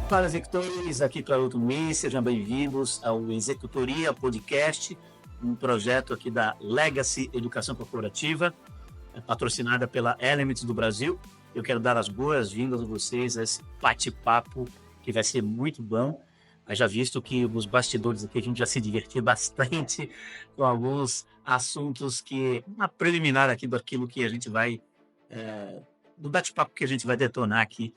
Fala, executores, aqui Claudio Luiz, sejam bem-vindos ao Executoria Podcast, um projeto aqui da Legacy Educação Corporativa, patrocinada pela Elements do Brasil. Eu quero dar as boas-vindas a vocês a esse bate-papo que vai ser muito bom. Mas já visto que os bastidores aqui a gente já se divertiu bastante com alguns assuntos que, uma preliminar aqui daquilo que a gente vai, do bate-papo que a gente vai detonar aqui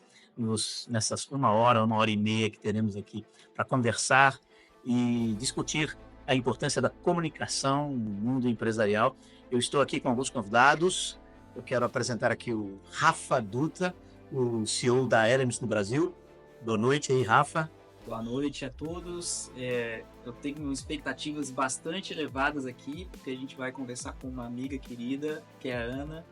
nessas uma hora e meia que teremos aqui para conversar e discutir a importância da comunicação no mundo empresarial. Eu estou aqui com alguns convidados. Eu quero apresentar aqui o Rafa Dutra, o CEO da Elements do Brasil. Boa noite aí, Rafa. Boa noite a todos. Eu tenho expectativas bastante elevadas aqui, porque a gente vai conversar com uma amiga querida, que é a Ana,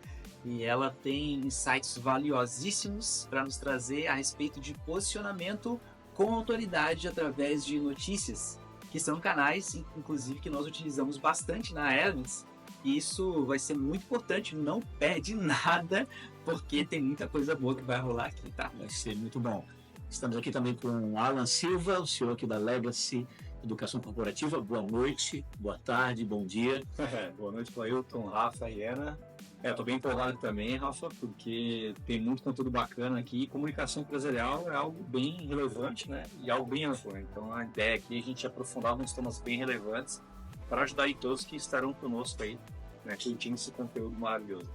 e ela tem insights valiosíssimos para nos trazer a respeito de posicionamento com autoridade através de notícias, que são canais, inclusive, que nós utilizamos bastante na Elements. E isso vai ser muito importante, não perde nada, porque tem muita coisa boa que vai rolar aqui, tá? Vai ser muito bom. Estamos aqui também com o Alan Silva, o CEO aqui da Legacy Educação Corporativa. Boa noite, boa tarde, bom dia. Boa noite, Clayton, Rafa e Ana. Estou bem empolgado também, Rafa, porque tem muito conteúdo bacana aqui. Comunicação empresarial é algo bem relevante, né? E algo bem amplo. Então, a ideia aqui é a gente aprofundar alguns temas bem relevantes para ajudar aí todos que estarão conosco aí, né, curtindo esse conteúdo maravilhoso.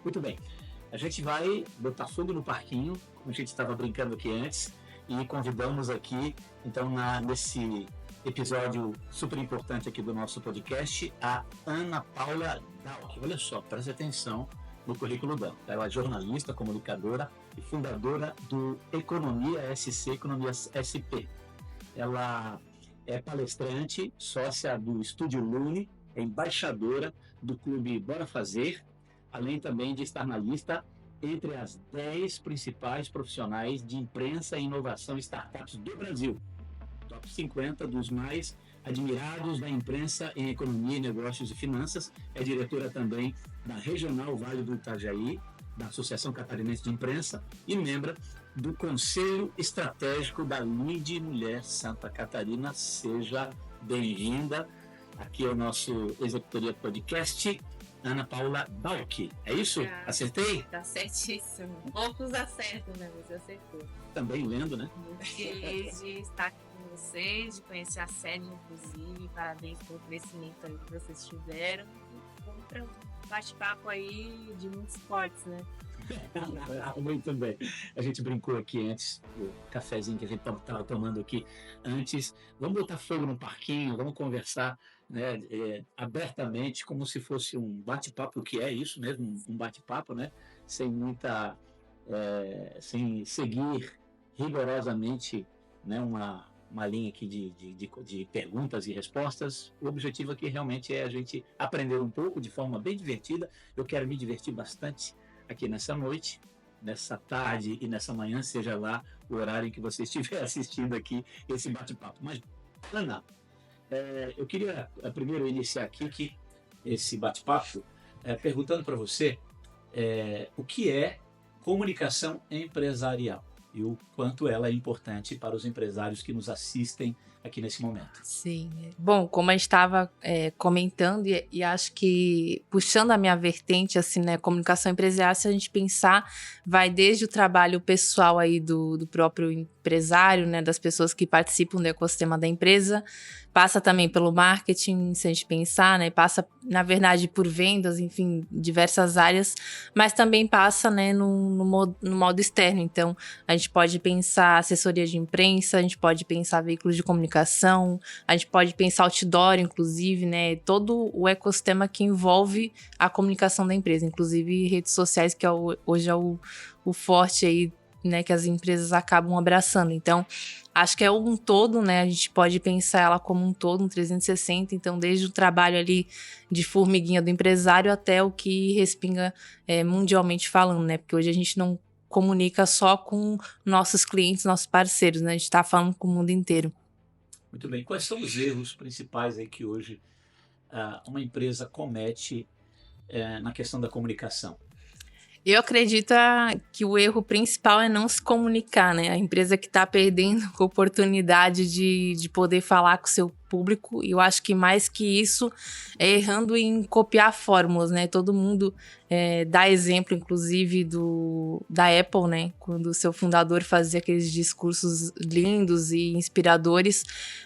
Muito bem. A gente vai botar fogo no parquinho, como a gente estava brincando aqui antes, e convidamos aqui, então, nesse episódio super importante aqui do nosso podcast, a Ana Paula Dalk. Olha só, preste atenção no currículo dela. Ela é jornalista, comunicadora e fundadora do Economia SC, Economia SP. Ela é palestrante, sócia do Estúdio Lune, é embaixadora do clube Bora Fazer, além também de estar na lista entre as 10 principais profissionais de imprensa e inovação e startups do Brasil. Top 50 dos mais admirados da imprensa em economia, negócios e finanças. É diretora também da Regional Vale do Itajaí, da Associação Catarinense de Imprensa e membro do Conselho Estratégico da LIDE Mulher Santa Catarina. Seja bem-vinda aqui ao nosso Executoria Podcast, Ana Paula Dalk. É isso? Acertei? Tá certíssimo. Poucos acertam, né? Você acertou. Também lendo, né? Muito feliz de estar aqui com vocês, de conhecer a série, inclusive. Parabéns pelo crescimento aí que vocês tiveram. E vamos para um bate-papo aí de muitos esportes, né? Muito bem. A gente brincou aqui antes, o cafezinho que a gente estava tomando aqui antes. Vamos botar fogo no parquinho, vamos conversar, né, abertamente, como se fosse um bate-papo, que é isso mesmo, um bate-papo, né, sem muita, sem seguir rigorosamente, né, uma linha aqui de perguntas e respostas. O objetivo aqui realmente é a gente aprender um pouco de forma bem divertida. Eu quero me divertir bastante aqui nessa noite, nessa tarde e nessa manhã, seja lá o horário em que você estiver assistindo aqui esse bate-papo. Mas, Ana, eu queria primeiro iniciar aqui esse bate-papo perguntando para você o que é comunicação empresarial e o quanto ela é importante para os empresários que nos assistem aqui nesse momento. Sim. Bom, como a gente estava comentando, e acho que puxando a minha vertente, assim, né, comunicação empresarial, se a gente pensar, vai desde o trabalho pessoal aí do próprio empresário, né, das pessoas que participam do ecossistema da empresa, passa também pelo marketing, se a gente pensar, né, passa, na verdade, por vendas, enfim, diversas áreas, mas também passa, né, no modo externo. Então, a gente pode pensar assessoria de imprensa, a gente pode pensar veículos de comunicação, a gente pode pensar outdoor, inclusive, né, todo o ecossistema que envolve a comunicação da empresa, inclusive redes sociais, que hoje é o forte aí, né, que as empresas acabam abraçando. Então, acho que é um todo, né? A gente pode pensar ela como um todo, um 360. Então, desde o trabalho ali de formiguinha do empresário até o que respinga mundialmente falando, né? Porque hoje a gente não comunica só com nossos clientes, nossos parceiros, né? A gente está falando com o mundo inteiro. Muito bem. Quais são os erros principais aí que hoje uma empresa comete na questão da comunicação? Eu acredito que o erro principal é não se comunicar, né? A empresa que está perdendo a oportunidade de poder falar com o seu público, e eu acho que mais que isso é errando em copiar fórmulas, né? Todo mundo dá exemplo, inclusive, da Apple, né? Quando o seu fundador fazia aqueles discursos lindos e inspiradores,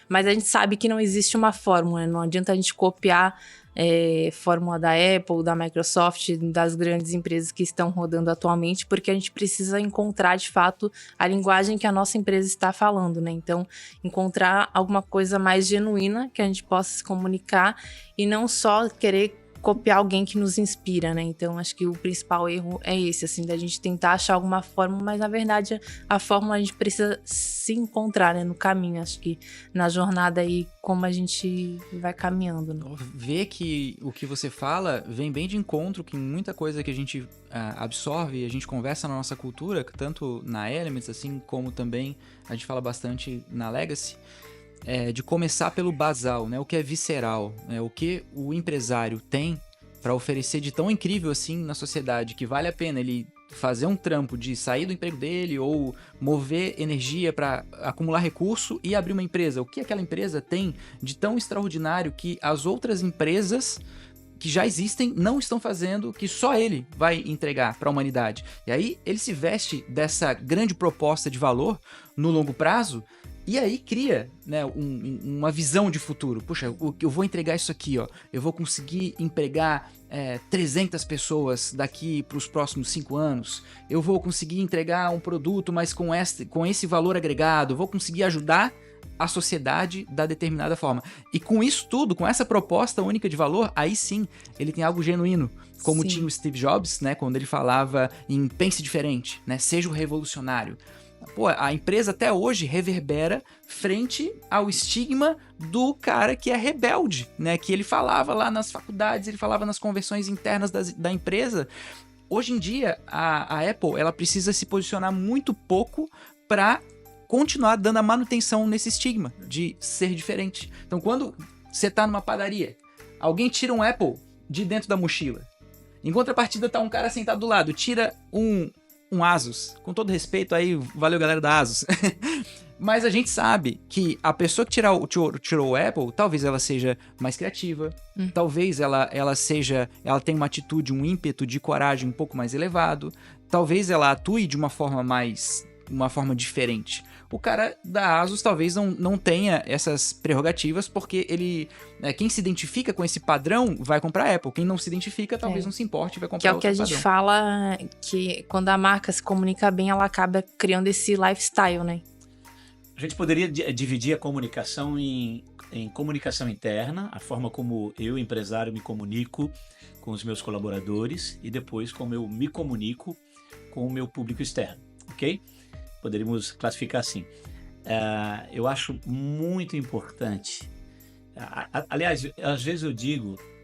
mas a gente sabe que não existe uma fórmula, né? Não adianta a gente copiar fórmula da Apple, da Microsoft, das grandes empresas que estão rodando atualmente, porque a gente precisa encontrar, de fato, a linguagem que a nossa empresa está falando, né? Então, encontrar alguma coisa mais genuína que a gente possa se comunicar e não só querer copiar alguém que nos inspira, né? Então, acho que o principal erro é esse, assim, da gente tentar achar alguma fórmula, mas, na verdade, a fórmula a gente precisa se encontrar, né, no caminho. Acho que na jornada aí, como a gente vai caminhando, né? Ver que o que você fala vem bem de encontro que muita coisa que a gente absorve e a gente conversa na nossa cultura, tanto na Elements, assim, como também a gente fala bastante na Legacy, de começar pelo basal, né? O que é visceral, né? O que o empresário tem para oferecer de tão incrível assim na sociedade, que vale a pena ele fazer um trampo de sair do emprego dele ou mover energia para acumular recurso e abrir uma empresa. O que aquela empresa tem de tão extraordinário que as outras empresas que já existem não estão fazendo, que só ele vai entregar para a humanidade. E aí ele se veste dessa grande proposta de valor no longo prazo. E aí cria, né, uma visão de futuro. Puxa, eu vou entregar isso aqui, ó. Eu vou conseguir empregar 300 pessoas daqui para os próximos 5 anos. Eu vou conseguir entregar um produto, mas com esse valor agregado. Eu vou conseguir ajudar a sociedade da determinada forma. E com isso tudo, com essa proposta única de valor, aí sim, ele tem algo genuíno. Como Sim. tinha o Steve Jobs, né, quando ele falava em pense diferente, né, seja o revolucionário. Pô, a empresa até hoje reverbera frente ao estigma do cara que é rebelde, né? Que ele falava lá nas faculdades, ele falava nas conversões internas da empresa. Hoje em dia, a Apple, ela precisa se posicionar muito pouco para continuar dando a manutenção nesse estigma de ser diferente. Então, quando você tá numa padaria, alguém tira um Apple de dentro da mochila. Em contrapartida, tá um cara sentado do lado, tira um Asus. Com todo respeito aí, valeu galera da Asus. Mas a gente sabe que a pessoa que tirou o Apple, talvez ela seja mais criativa, talvez ela tenha uma atitude, um ímpeto de coragem um pouco mais elevado, talvez ela atue de uma forma diferente. O cara da Asus talvez não tenha essas prerrogativas, porque quem se identifica com esse padrão vai comprar Apple. Quem não se identifica talvez não se importe e vai comprar Que é o que a outro gente padrão. fala, que quando a marca se comunica bem, ela acaba criando esse lifestyle, né? A gente poderia dividir a comunicação em comunicação interna, a forma como eu, empresário, me comunico com os meus colaboradores, e depois como eu me comunico com o meu público externo, ok? Poderíamos classificar assim. Eu acho muito importante. Aliás, às vezes eu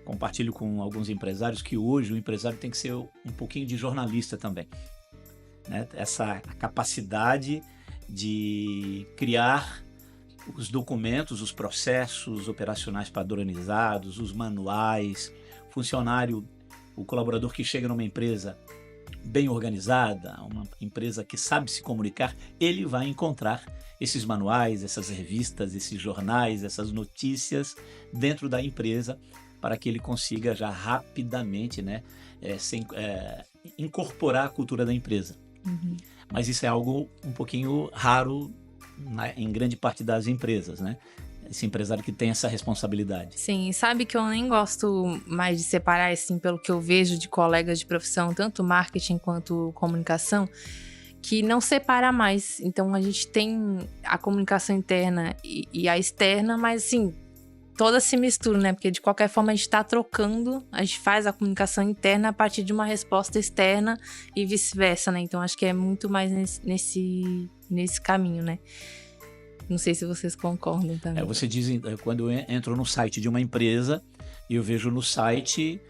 compartilho com alguns empresários, que hoje o empresário tem que ser um pouquinho de jornalista também, né? Essa capacidade de criar os documentos, os processos operacionais padronizados, os manuais, o colaborador que chega numa empresa bem organizada, uma empresa que sabe se comunicar, ele vai encontrar esses manuais, essas revistas, esses jornais, essas notícias dentro da empresa, para que ele consiga já rapidamente, né, incorporar a cultura da empresa. Uhum. Mas isso é algo um pouquinho raro em grande parte das empresas, né? Esse empresário que tem essa responsabilidade. Sim, sabe que eu nem gosto mais de separar, assim, pelo que eu vejo de colegas de profissão, tanto marketing quanto comunicação, que não separa mais. Então, a gente tem a comunicação interna e a externa, mas, assim, toda se mistura, né? Porque, de qualquer forma, a gente tá trocando, a gente faz a comunicação interna a partir de uma resposta externa e vice-versa, né? Então, acho que é muito mais nesse caminho, né? Não sei se vocês concordam também. Você diz, quando eu entro no site de uma empresa, eu vejo no site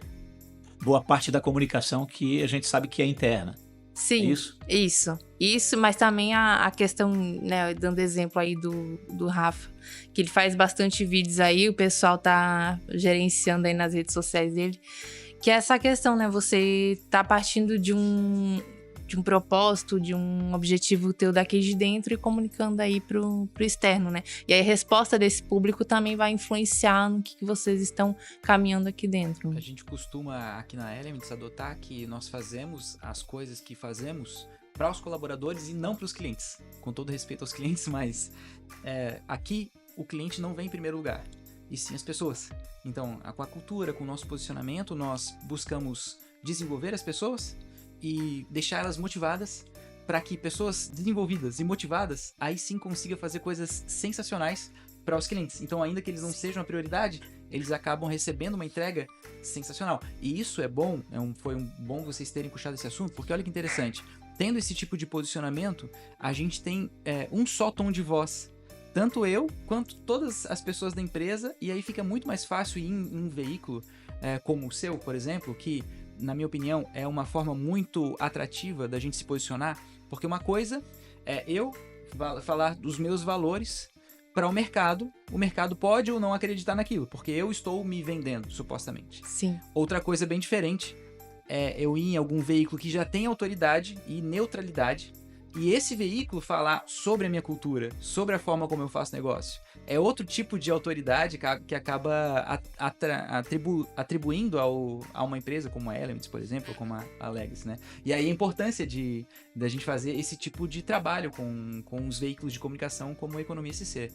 boa parte da comunicação que a gente sabe que é interna. Sim, É isso? Isso, mas também a questão, né, dando exemplo aí do Rafa, que ele faz bastante vídeos aí, o pessoal tá gerenciando aí nas redes sociais dele, Que é essa questão, né? Você tá partindo de um propósito, de um objetivo teu daqui de dentro e comunicando aí pro externo, né? E aí a resposta desse público também vai influenciar no que vocês estão caminhando aqui dentro. A gente costuma aqui na Elements adotar que nós fazemos as coisas que fazemos para os colaboradores e não para os clientes. Com todo respeito aos clientes, mas aqui o cliente não vem em primeiro lugar, e sim as pessoas. Então, com a cultura, com o nosso posicionamento, nós buscamos desenvolver as pessoas e deixar elas motivadas para que pessoas desenvolvidas e motivadas aí sim consigam fazer coisas sensacionais para os clientes. Então, ainda que eles não sejam a prioridade, eles acabam recebendo uma entrega sensacional. E isso é bom, foi bom vocês terem puxado esse assunto, porque olha que interessante. Tendo esse tipo de posicionamento, a gente tem um só tom de voz. Tanto eu, quanto todas as pessoas da empresa, e aí fica muito mais fácil ir em um veículo como o seu, por exemplo, que, na minha opinião, é uma forma muito atrativa da gente se posicionar, porque uma coisa é eu falar dos meus valores para o mercado pode ou não acreditar naquilo, porque eu estou me vendendo, supostamente. Sim. Outra coisa bem diferente é eu ir em algum veículo que já tem autoridade e neutralidade, e esse veículo falar sobre a minha cultura, sobre a forma como eu faço negócio. É outro tipo de autoridade que acaba atribuindo a uma empresa como a Elements, por exemplo, ou como a Legacy, né? E aí a importância da gente fazer esse tipo de trabalho com os veículos de comunicação como a Economia SC.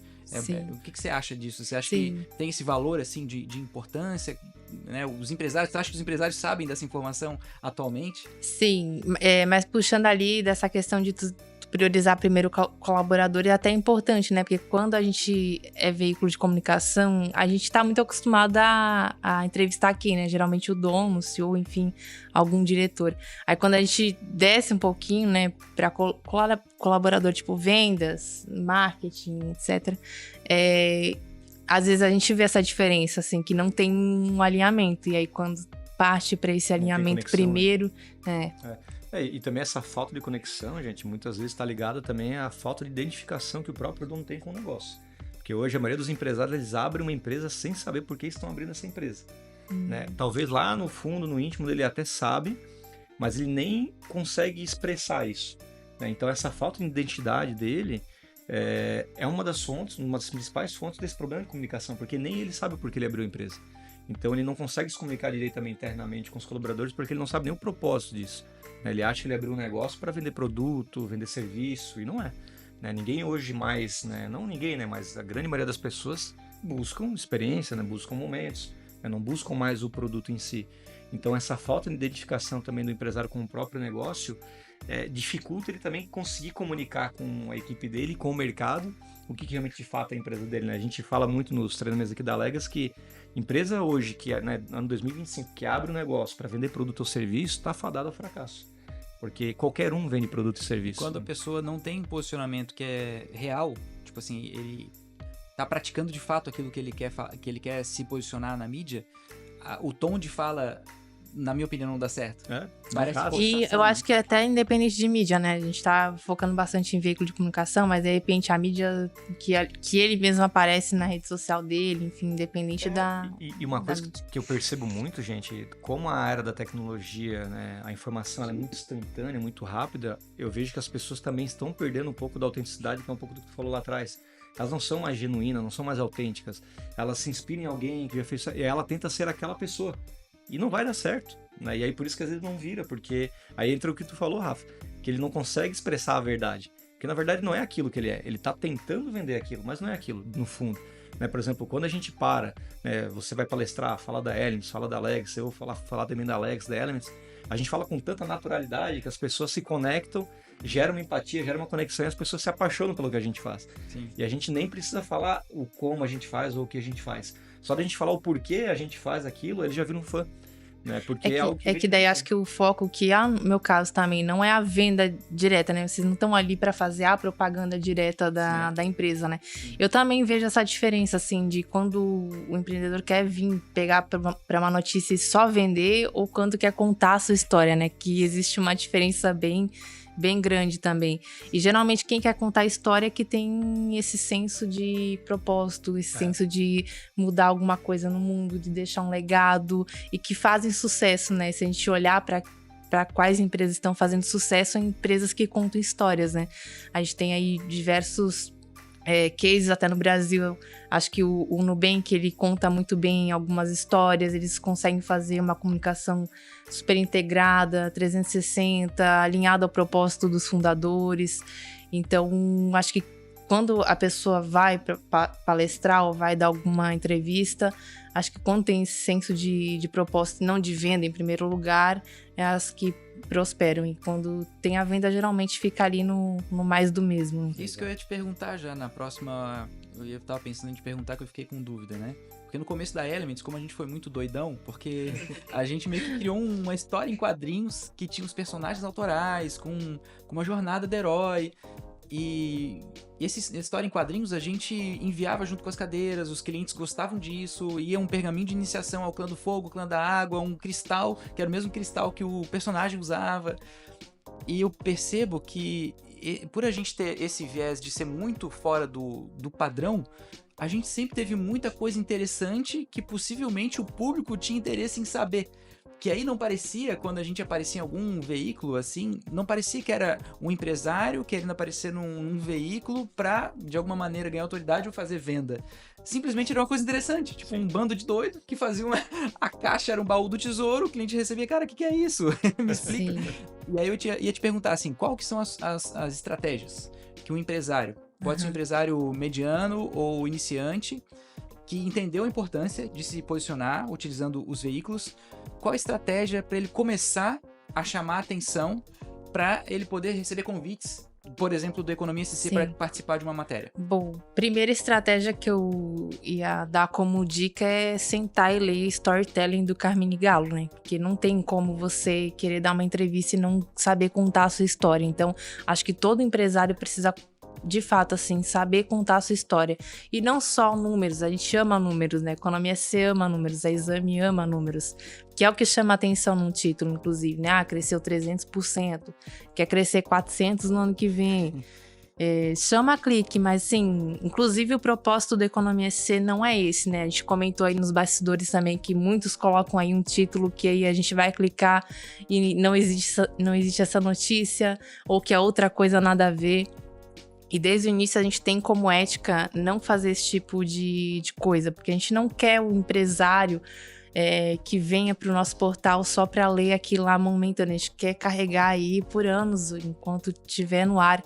O que você acha disso? Você acha que tem esse valor assim, de importância? Né? Você acha que os empresários sabem dessa informação atualmente? Sim, mas puxando ali dessa questão de priorizar primeiro o colaborador é até importante, né? Porque quando a gente é veículo de comunicação, a gente tá muito acostumado a entrevistar aqui, né? Geralmente o dono, o CEO, enfim, algum diretor. Aí quando a gente desce um pouquinho, né, para colaborador, tipo vendas, marketing, etc., às vezes a gente vê essa diferença, assim, que não tem um alinhamento. E aí quando parte para esse alinhamento primeiro, E também essa falta de conexão, gente, muitas vezes está ligada também à falta de identificação que o próprio dono tem com o negócio. Porque hoje a maioria dos empresários, eles abrem uma empresa sem saber por que estão abrindo essa empresa. Né? Talvez lá no fundo, no íntimo dele, até sabe, mas ele nem consegue expressar isso. Né? Então essa falta de identidade dele é uma das principais fontes desse problema de comunicação, porque nem ele sabe por que ele abriu a empresa. Então ele não consegue se comunicar diretamente internamente com os colaboradores porque ele não sabe nem o propósito disso. Ele acha que ele abriu um negócio para vender produto, vender serviço, e não é. Ninguém hoje mais, não ninguém, mas a grande maioria das pessoas buscam experiência, buscam momentos, não buscam mais o produto em si. Então essa falta de identificação também do empresário com o próprio negócio dificulta ele também conseguir comunicar com a equipe dele, com o mercado, o que realmente de fato é a empresa dele. A gente fala muito nos treinamentos aqui da Legacy que empresa hoje, que ano 2025, que abre um negócio para vender produto ou serviço, está fadada ao fracasso. Porque qualquer um vende produto e serviço. Quando a pessoa não tem um posicionamento que é real, tipo assim, ele tá praticando de fato aquilo que ele quer se posicionar na mídia, o tom de fala, na minha opinião, não dá certo. E eu acho que até independente de mídia, né? A gente tá focando bastante em veículo de comunicação, mas de repente a mídia que ele mesmo aparece na rede social dele, enfim, independente da... E uma coisa que eu percebo muito, gente, como a era da tecnologia, a informação ela é muito instantânea, muito rápida, eu vejo que as pessoas também estão perdendo um pouco da autenticidade, que é um pouco do que tu falou lá atrás. Elas não são mais genuínas, não são mais autênticas. Elas se inspiram em alguém que já fez isso, e ela tenta ser aquela pessoa. E não vai dar certo, né? E aí por isso que às vezes não vira, porque aí entra o que tu falou, Rafa, que ele não consegue expressar a verdade. Porque na verdade não é aquilo que ele é. Ele tá tentando vender aquilo, mas não é aquilo, no fundo. Né? Por exemplo, quando a gente você vai palestrar, fala da Elements, fala da Legacy, eu vou falar também da Legacy, da Elements, a gente fala com tanta naturalidade que as pessoas se conectam, gera uma empatia, gera uma conexão e as pessoas se apaixonam pelo que a gente faz. Sim. E a gente nem precisa falar o como a gente faz ou o que a gente faz. Só da gente falar o porquê a gente faz aquilo, ele já vira um fã. Né? Porque que daí acho que o foco, que no meu caso também, não é a venda direta, né? Vocês não estão ali para fazer a propaganda direta da empresa, né? Sim. Eu também vejo essa diferença, assim, de quando o empreendedor quer vir pegar para uma notícia e só vender, ou quando quer contar a sua história, né? Que existe uma diferença bem bem grande também. E geralmente quem quer contar história é que tem esse senso de propósito, esse senso de mudar alguma coisa no mundo, de deixar um legado e que fazem sucesso, né? Se a gente olhar para quais empresas estão fazendo sucesso, são empresas que contam histórias, né? A gente tem aí diversos cases até no Brasil. Acho que o Nubank, ele conta muito bem algumas histórias, eles conseguem fazer uma comunicação super integrada, 360, alinhada ao propósito dos fundadores. Então, acho que quando a pessoa vai palestrar ou vai dar alguma entrevista, acho que quando tem esse senso de propósito, não de venda em primeiro lugar, é as que prosperam. E quando tem a venda, geralmente fica ali no mais do mesmo. Isso que eu ia te perguntar já na próxima... Eu tava pensando em te perguntar, que eu fiquei com dúvida, né? Porque no começo da Elements, como a gente foi muito doidão, porque a gente meio que criou uma história em quadrinhos que tinha os personagens autorais, com uma jornada do herói. E essa história em quadrinhos a gente enviava junto com as cadeiras, os clientes gostavam disso, ia um pergaminho de iniciação ao clã do fogo, clã da água, um cristal, que era o mesmo cristal que o personagem usava. E eu percebo que, por a gente ter esse viés de ser muito fora do padrão, a gente sempre teve muita coisa interessante que possivelmente o público tinha interesse em saber. Que aí não parecia, quando a gente aparecia em algum veículo assim, não parecia que era um empresário querendo aparecer num veículo pra, de alguma maneira, ganhar autoridade ou fazer venda. Simplesmente era uma coisa interessante, tipo um bando de doido que fazia a caixa era um baú do tesouro, o cliente recebia, cara, o que é isso? Me explica. Sim. E aí eu ia te perguntar assim, qual que são as estratégias que um empresário, pode ser um empresário mediano ou iniciante, que entendeu a importância de se posicionar utilizando os veículos, qual a estratégia para ele começar a chamar a atenção para ele poder receber convites, por exemplo, do Economia SC para participar de uma matéria? Bom, primeira estratégia que eu ia dar como dica é sentar e ler Storytelling do Carmine Gallo, né? Porque não tem como você querer dar uma entrevista e não saber contar a sua história. Então, acho que todo empresário precisa, de fato, assim, saber contar a sua história. E não só números, a gente ama números, né? A Economia SC ama números, a Exame ama números. Que é o que chama atenção num título, inclusive, né? Ah, cresceu 300%, quer crescer 400% no ano que vem. Chama clique, mas assim, inclusive o propósito da Economia SC não é esse, né? A gente comentou aí nos bastidores também que muitos colocam aí um título que aí a gente vai clicar e não existe essa notícia, ou que é outra coisa nada a ver. E desde o início a gente tem como ética não fazer esse tipo de coisa, porque a gente não quer o empresário que venha para o nosso portal só para ler aquilo lá momentâneo. A gente quer carregar aí por anos, enquanto estiver no ar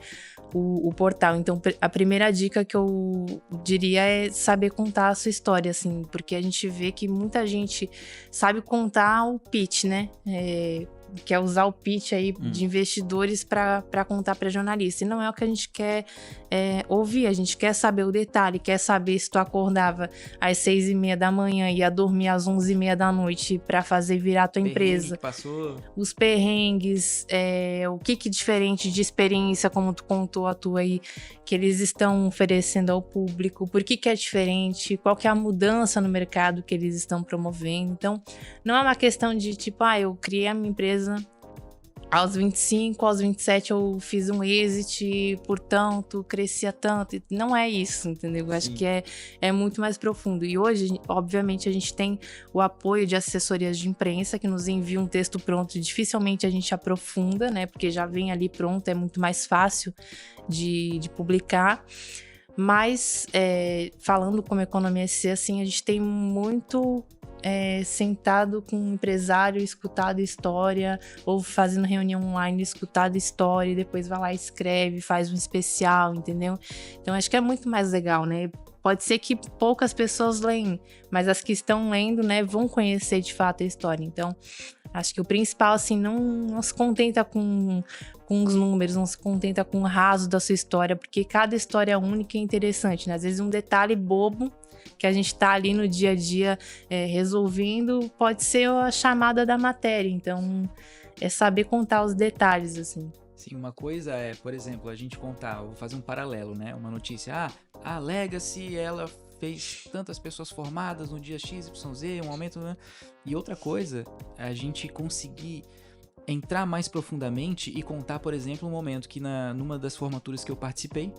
o portal. Então, a primeira dica que eu diria é saber contar a sua história, assim, porque a gente vê que muita gente sabe contar o pitch, né? Quer usar o pitch aí de investidores para contar para jornalista. E não é o que a gente quer ouvir. A gente quer saber o detalhe, quer saber se tu acordava às 6h30 da manhã e ia dormir às 11h30 da noite para fazer virar a tua empresa. Que passou. Os perrengues, o que diferente de experiência, como tu contou a tua aí, que eles estão oferecendo ao público, por que é diferente, qual que é a mudança no mercado que eles estão promovendo. Então, não é uma questão de tipo, eu criei a minha empresa aos 25, aos 27 eu fiz um exit, portanto, crescia tanto. Não é isso, entendeu? Eu acho que é muito mais profundo. E hoje, obviamente, a gente tem o apoio de assessorias de imprensa que nos enviam um texto pronto e dificilmente a gente aprofunda, né? Porque já vem ali pronto, é muito mais fácil de publicar. Mas, falando como Economia SC, assim, a gente tem muito sentado com um empresário, escutado história, ou fazendo reunião online, escutado história, e depois vai lá e escreve, faz um especial, entendeu? Então, acho que é muito mais legal, né? Pode ser que poucas pessoas leem, mas as que estão lendo, né, vão conhecer de fato a história. Então, acho que o principal, assim, não se contenta com os números, não se contenta com o raso da sua história, porque cada história é única e interessante, né? Às vezes um detalhe bobo que a gente tá ali no dia a dia resolvendo pode ser a chamada da matéria. Então, é saber contar os detalhes, assim. Sim, uma coisa é, por exemplo, a gente contar, vou fazer um paralelo, né? Uma notícia, a Legacy, ela fez tantas pessoas formadas no dia XYZ, um aumento, né? E outra coisa, a gente conseguir entrar mais profundamente e contar, por exemplo, um momento que numa das formaturas que eu participei,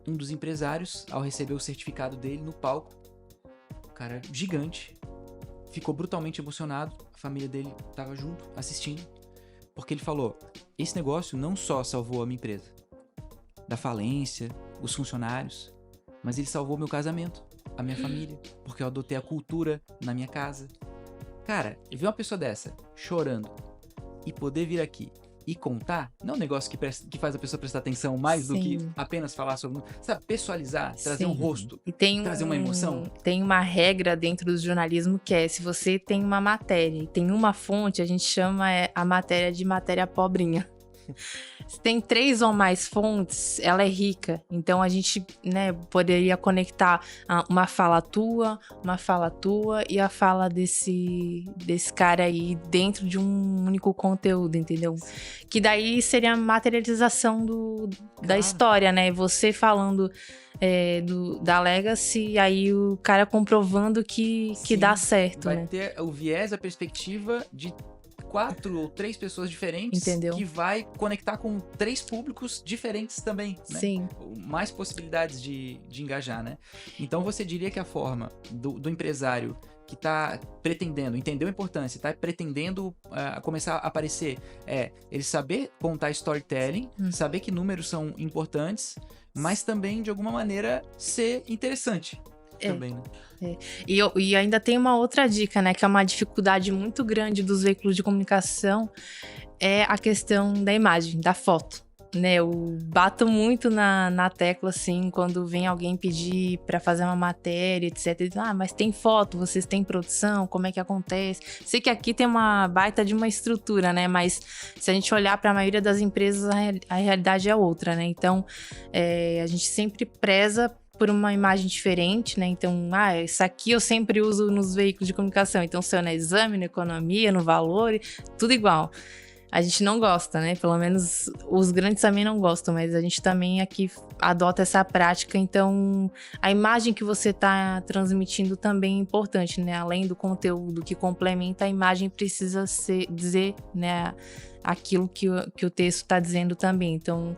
um dos empresários, ao receber o certificado dele no palco, um cara gigante, ficou brutalmente emocionado, a família dele estava junto, assistindo, porque ele falou, esse negócio não só salvou a minha empresa, da falência, os funcionários, mas ele salvou meu casamento, a minha família, porque eu adotei a cultura na minha casa. Cara, ver uma pessoa dessa chorando e poder vir aqui e contar, não é um negócio que faz a pessoa prestar atenção mais do que apenas falar sobre... Sabe, pessoalizar, trazer um rosto, e tem trazer uma emoção. Tem uma regra dentro do jornalismo que é, se você tem uma matéria e tem uma fonte, a gente chama a matéria de matéria pobrinha. Se tem 3 ou mais fontes, ela é rica. Então, a gente, né, poderia conectar uma fala tua e a fala desse cara aí dentro de um único conteúdo, entendeu? Que daí seria a materialização da história, né? Você falando da Legacy, aí o cara comprovando que dá certo, vai né? ter o viés, a perspectiva de 4 ou 3 pessoas diferentes, entendeu? Que vai conectar com 3 públicos diferentes também, né? Sim. Mais possibilidades de engajar, né? Então você diria que a forma do empresário que está pretendendo, entendeu a importância, está pretendendo começar a aparecer, ele saber contar storytelling, saber que números são importantes, mas também, de alguma maneira, ser interessante. Também, né? E ainda tem uma outra dica, né? Que é uma dificuldade muito grande dos veículos de comunicação, é a questão da imagem, da foto, né? Eu bato muito na tecla, assim, quando vem alguém pedir para fazer uma matéria, etc. Mas tem foto, vocês têm produção, como é que acontece? Sei que aqui tem uma baita de uma estrutura, né? Mas se a gente olhar para a maioria das empresas, a realidade é outra, né? Então, a gente sempre preza por uma imagem diferente, né? Então, isso aqui eu sempre uso nos veículos de comunicação. Então, se eu na Exame, na Economia, no Valor, tudo igual. A gente não gosta, né? Pelo menos os grandes também não gostam, mas a gente também aqui adota essa prática. Então, a imagem que você está transmitindo também é importante, né? Além do conteúdo que complementa, a imagem precisa dizer, né, aquilo que o texto está dizendo também. Então,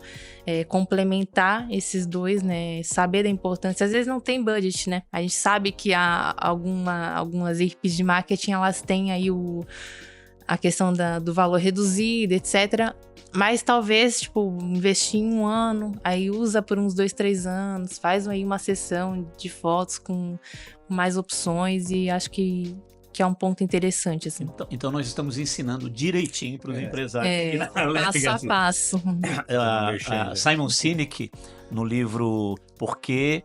complementar esses dois, né? Saber da importância. Às vezes não tem budget, né? A gente sabe que algumas equipes de marketing, elas têm aí a questão do valor reduzido, etc. Mas talvez, investir em 1 ano, aí usa por uns 2, 3 anos, faz aí uma sessão de fotos com mais opções, e acho que é um ponto interessante, assim. Então nós estamos ensinando direitinho para os empresários. Passo a passo. Simon Sinek, no livro Por que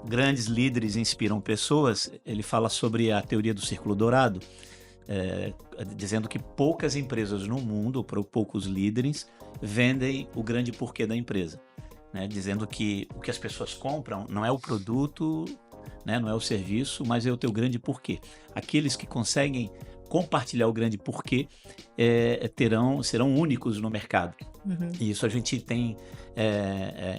Grandes Líderes Inspiram Pessoas, ele fala sobre a teoria do círculo dourado, dizendo que poucas empresas no mundo, ou poucos líderes, vendem o grande porquê da empresa, né? Dizendo que o que as pessoas compram não é o produto, né? Não é o serviço, mas é o teu grande porquê. Aqueles que conseguem compartilhar o grande porquê serão únicos no mercado. E isso a gente tem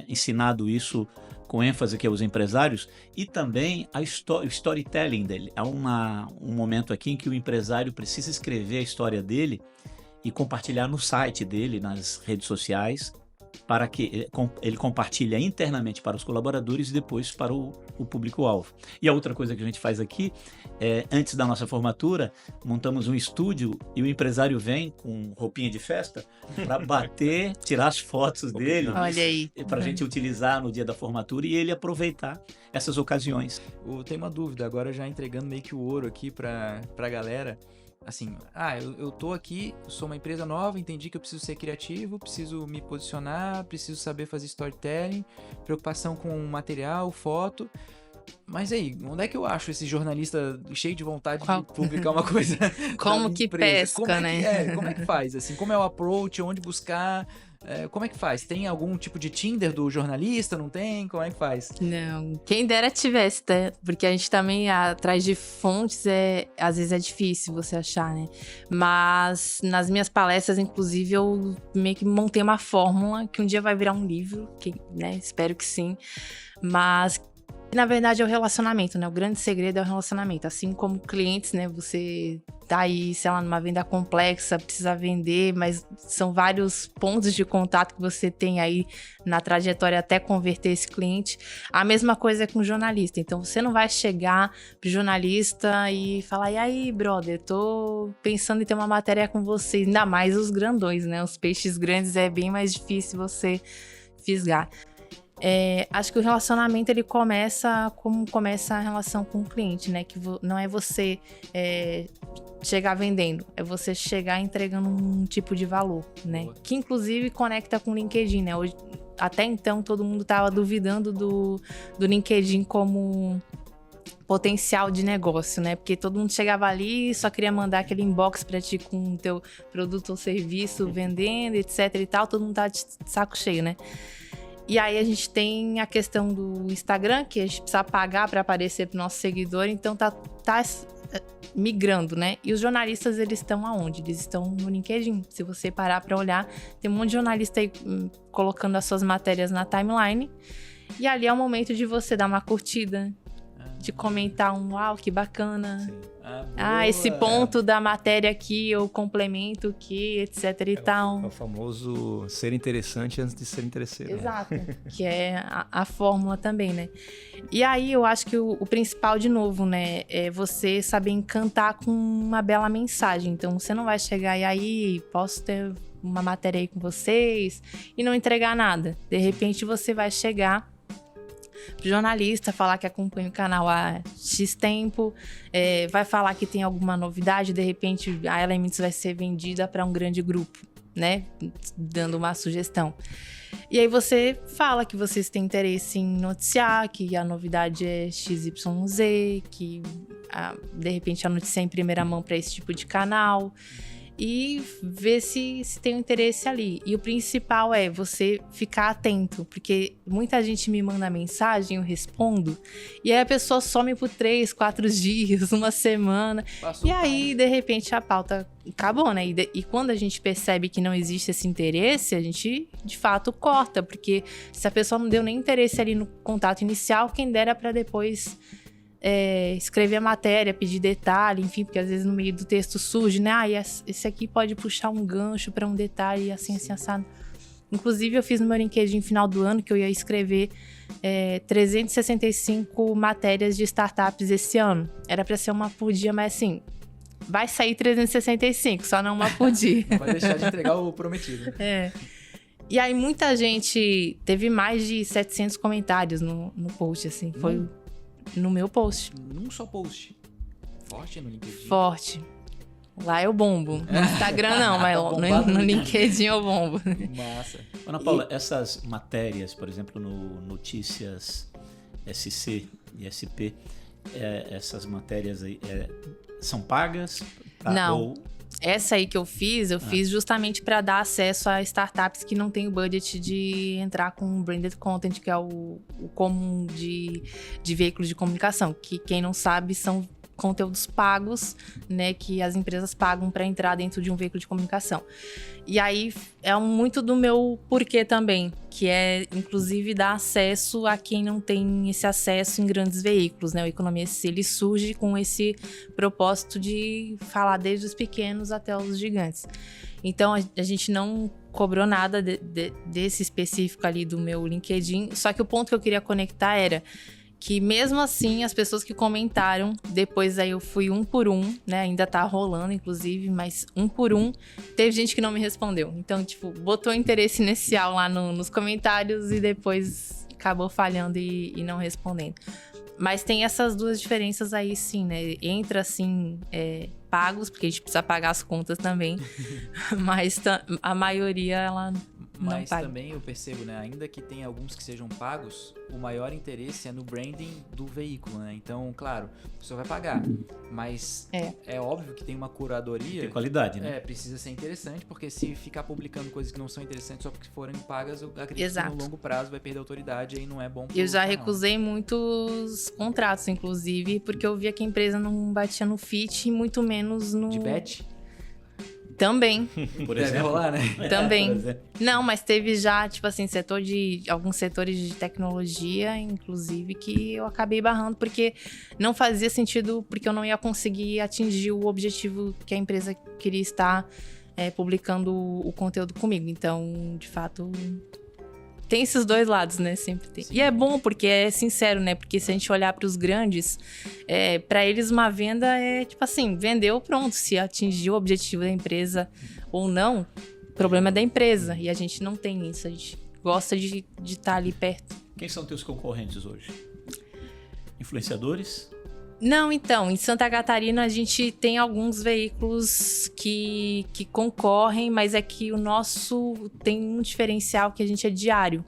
ensinado isso com ênfase aqui aos empresários, e também o storytelling dele. Há um momento aqui em que o empresário precisa escrever a história dele e compartilhar no site dele, nas redes sociais, para que ele compartilhe internamente para os colaboradores e depois para o público-alvo. E a outra coisa que a gente faz aqui, antes da nossa formatura, montamos um estúdio e o empresário vem com roupinha de festa para tirar as fotos dele. Olha aí. Para a gente utilizar no dia da formatura e ele aproveitar essas ocasiões. Eu tenho uma dúvida, agora já entregando meio que o ouro aqui para a galera. Assim, eu tô aqui, sou uma empresa nova, entendi que eu preciso ser criativo, preciso me posicionar, preciso saber fazer storytelling, preocupação com material, foto. Mas aí, onde é que eu acho esse jornalista cheio de vontade de publicar uma coisa? Como que pesca, né? Como é que faz? Assim, como é o approach, onde buscar? Como é que faz? Tem algum tipo de Tinder do jornalista? Não tem? Como é que faz? Não, quem dera tivesse, tá? Porque a gente também, atrás de fontes, às vezes é difícil você achar, né? Mas nas minhas palestras, inclusive, eu meio que montei uma fórmula que um dia vai virar um livro, né? Espero que sim. Mas E, na verdade, é o relacionamento, né? O grande segredo é o relacionamento. Assim como clientes, né? Você tá aí, sei lá, numa venda complexa, precisa vender, mas são vários pontos de contato que você tem aí na trajetória até converter esse cliente. A mesma coisa é com o jornalista. Então, você não vai chegar pro jornalista e falar, e aí, brother, tô pensando em ter uma matéria com você. Ainda mais os grandões, né? Os peixes grandes é bem mais difícil você fisgar. Acho que o relacionamento, ele começa como começa a relação com o cliente, né? Que não é você chegar vendendo, é você chegar entregando um tipo de valor, né? Boa. Que inclusive conecta com o LinkedIn, né? Hoje, até então, todo mundo tava duvidando do LinkedIn como potencial de negócio, né? Porque todo mundo chegava ali e só queria mandar aquele inbox pra ti com o teu produto ou serviço vendendo, etc e tal. Todo mundo tá de saco cheio, né? E aí a gente tem a questão do Instagram, que a gente precisa pagar para aparecer pro nosso seguidor, então tá migrando, né? E os jornalistas, eles estão aonde? Eles estão no LinkedIn. Se você parar para olhar, tem um monte de jornalista aí colocando as suas matérias na timeline. E ali é o momento de você dar uma curtida, de comentar uau, que bacana. Sim. Esse ponto da matéria aqui, eu complemento que, etc e tal. É o famoso ser interessante antes de ser interesseiro. Exato, que é a fórmula também, né? E aí eu acho que o principal, de novo, né, é você saber encantar com uma bela mensagem. Então você não vai chegar e aí, posso ter uma matéria aí com vocês e não entregar nada. De repente você vai chegar pro jornalista, falar que acompanha o canal há X tempo, vai falar que tem alguma novidade, de repente a Elements vai ser vendida para um grande grupo, né? Dando uma sugestão. E aí você fala que vocês têm interesse em noticiar, que a novidade é XYZ, que de repente a notícia é em primeira mão para esse tipo de canal. E ver se tem um interesse ali. E o principal é você ficar atento, porque muita gente me manda mensagem, eu respondo, e aí a pessoa some por 3, 4 dias, uma semana, e aí, de repente, a pauta acabou, né? E quando a gente percebe que não existe esse interesse, a gente, de fato, corta, porque se a pessoa não deu nem interesse ali no contato inicial, quem dera para depois escrever a matéria, pedir detalhe, enfim, porque às vezes no meio do texto surge, né? Esse aqui pode puxar um gancho para um detalhe assim, assim, assado. Inclusive, eu fiz no meu LinkedIn no final do ano que eu ia escrever 365 matérias de startups esse ano. Era para ser uma por dia, mas assim, vai sair 365, só não uma por dia. Não vai deixar de entregar o prometido. E aí, muita gente teve mais de 700 comentários no post, assim, foi no meu post. Num só post. Forte no LinkedIn. Forte. Lá eu bombo. No Instagram não, mas no LinkedIn eu bombo. Massa. Ana Paula, essas matérias, por exemplo, no Notícias SC e SP, essas matérias aí são pagas? Tá? Não. Essa aí que eu fiz justamente para dar acesso a startups que não têm o budget de entrar com branded content, que é o comum de veículos de comunicação, que quem não sabe são conteúdos pagos, né, que as empresas pagam para entrar dentro de um veículo de comunicação. E aí é muito do meu porquê também, que é inclusive dar acesso a quem não tem esse acesso em grandes veículos, né? O Economia SC, ele surge com esse propósito de falar desde os pequenos até os gigantes. Então a gente não cobrou nada desse específico ali do meu LinkedIn, só que o ponto que eu queria conectar era que mesmo assim, as pessoas que comentaram, depois aí eu fui um por um, né? Ainda tá rolando, inclusive, mas um por um, teve gente que não me respondeu. Então, tipo, botou interesse inicial lá nos comentários e depois acabou falhando e não respondendo. Mas tem essas duas diferenças aí, sim, né? Entra, assim, pagos, porque a gente precisa pagar as contas também, mas a maioria, ela não Mas paga. também eu percebo, né? Ainda que tenha alguns que sejam pagos, o maior interesse é no branding do veículo, né? Então, claro, a pessoa vai pagar, mas é óbvio que tem uma curadoria. Tem qualidade, né? Precisa ser interessante, porque se ficar publicando coisas que não são interessantes só porque forem pagas, eu acredito Exato. que no longo prazo vai perder autoridade e aí não é bom pro Eu já canal. recusei muitos contratos, inclusive, porque eu via que a empresa não batia no fit e muito menos no... De bet? Também, Por Deve exemplo. rolar, né? também. Por exemplo. Não, mas teve já, tipo assim, alguns setores de tecnologia, inclusive, que eu acabei barrando porque não fazia sentido, porque eu não ia conseguir atingir o objetivo que a empresa queria estar publicando o conteúdo comigo. Então, de fato, tem esses dois lados, né? Sempre tem. Sim. E é bom porque é sincero, né? Porque se a gente olhar para os grandes, para eles uma venda é tipo assim, vendeu, pronto. Se atingiu o objetivo da empresa ou não, o problema é da empresa. E a gente não tem isso. A gente gosta de estar ali perto. Quem são teus concorrentes hoje? Influenciadores? Não, então, em Santa Catarina a gente tem alguns veículos que concorrem, mas é que o nosso tem um diferencial que a gente é diário.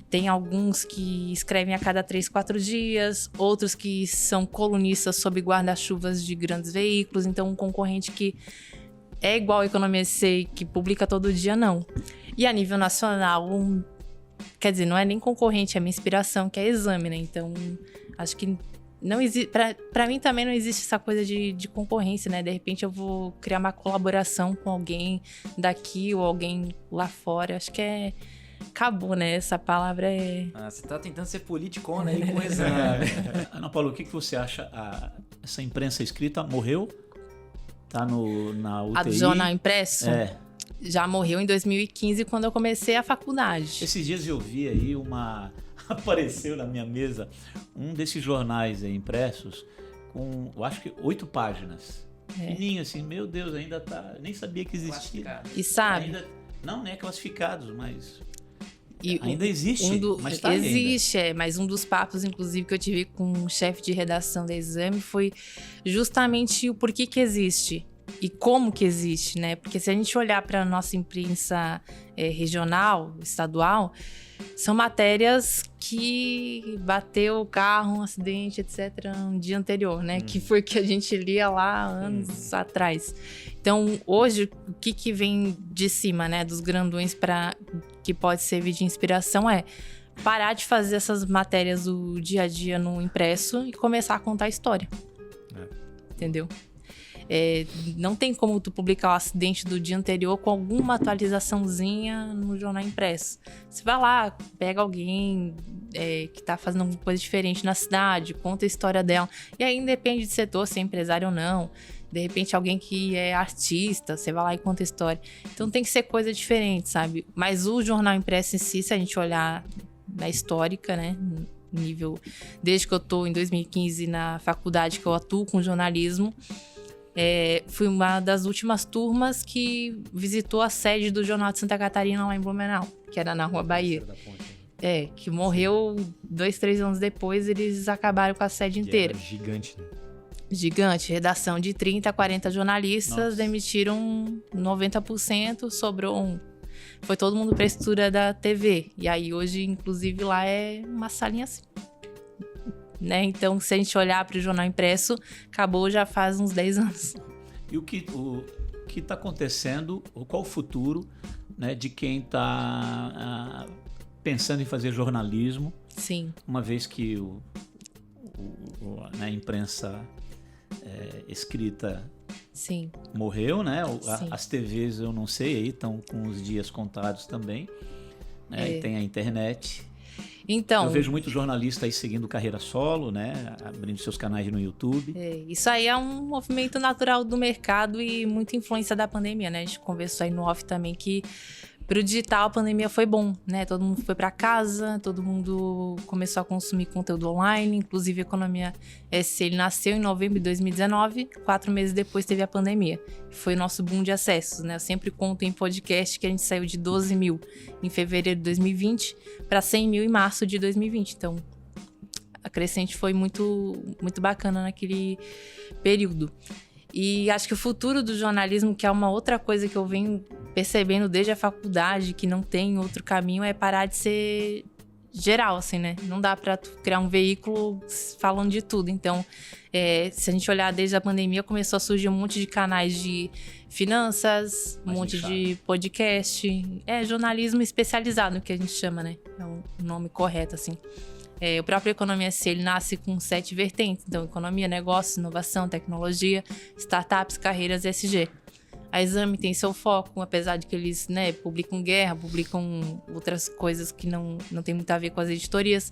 Tem alguns que escrevem a cada 3, 4 dias, outros que são colunistas sob guarda-chuvas de grandes veículos, então um concorrente que é igual ao Economia SC, que publica todo dia, não. E a nível nacional, quer dizer, não é nem concorrente, é minha inspiração, que é Exame, né? Então, acho que não existe. Pra mim também não existe essa coisa de concorrência, né? De repente eu vou criar uma colaboração com alguém daqui ou alguém lá fora. Acho que acabou, né? Essa palavra é. Você tá tentando ser politicona aí com Exame. Ana Paula, o que você acha? Essa imprensa escrita morreu? Tá na UTI? A do jornal impresso? Já morreu em 2015, quando eu comecei a faculdade. Esses dias eu vi aí apareceu na minha mesa um desses jornais impressos com, eu acho que 8 páginas. Fininho assim, meu Deus, ainda tá... Nem sabia que existia. E sabe... Não é classificados, mas... E ainda existe, mas tá existe, ainda. Mas um dos papos, inclusive, que eu tive com o chefe de redação da Exame foi justamente o porquê que existe e como que existe, né? Porque se a gente olhar para a nossa imprensa regional, estadual, são matérias que bateu o carro, um acidente, etc., um dia anterior, né? Que foi que a gente lia lá anos atrás. Então, hoje, o que vem de cima, né, dos grandões que pode servir de inspiração parar de fazer essas matérias do dia a dia no impresso e começar a contar a história. Entendeu? Não tem como tu publicar o acidente do dia anterior com alguma atualizaçãozinha no jornal impresso. Você vai lá, pega alguém que tá fazendo alguma coisa diferente na cidade, conta a história dela. E aí independe de setor, se é empresário ou não. De repente alguém que é artista, você vai lá e conta a história. Então tem que ser coisa diferente, sabe? Mas o jornal impresso em si, se a gente olhar na histórica, né? Nível... Desde que eu tô em 2015 na faculdade que eu atuo com jornalismo, fui uma das últimas turmas que visitou a sede do Jornal de Santa Catarina lá em Blumenau, que era na Rua Bahia. Que morreu 2, 3 anos depois, eles acabaram com a sede inteira. Gigante, né? Gigante, redação de 30 a 40 jornalistas, Nossa. Demitiram 90%, sobrou foi todo mundo para a estrutura da TV. E aí hoje, inclusive, lá é uma salinha assim. Né? Então, se a gente olhar para o jornal impresso, acabou já faz uns 10 anos. E o que está acontecendo, qual o futuro, né, de quem está pensando em fazer jornalismo, Sim. uma vez que a imprensa escrita Sim. morreu, né? Sim. As TVs, eu não sei, aí estão com os dias contados também, né? E tem a internet. Então, Eu vejo muito jornalista aí seguindo carreira solo, né? Abrindo seus canais no YouTube. Isso aí é um movimento natural do mercado e muita influência da pandemia, né? A gente conversou aí no off também que pro digital a pandemia foi bom, né? Todo mundo foi para casa, todo mundo começou a consumir conteúdo online, inclusive a Economia SC, ele nasceu em novembro de 2019, 4 meses depois teve a pandemia. Foi o nosso boom de acessos, né? Eu sempre conto em podcast que a gente saiu de 12 mil em fevereiro de 2020 para 100 mil em março de 2020. Então, a crescente foi muito, muito bacana naquele período. E acho que o futuro do jornalismo, que é uma outra coisa que eu venho percebendo desde a faculdade, que não tem outro caminho, é parar de ser geral, assim, né? Não dá pra tu criar um veículo falando de tudo. Então, se a gente olhar desde a pandemia, começou a surgir um monte de canais de finanças, um monte de podcast. Jornalismo especializado, que a gente chama, né? É o nome correto, assim. O próprio Economia SC, ele nasce com 7 vertentes. Então, economia, negócios, inovação, tecnologia, startups, carreiras e ESG. A Exame tem seu foco, apesar de que eles, né, publicam guerra, publicam outras coisas que não tem muito a ver com as editorias.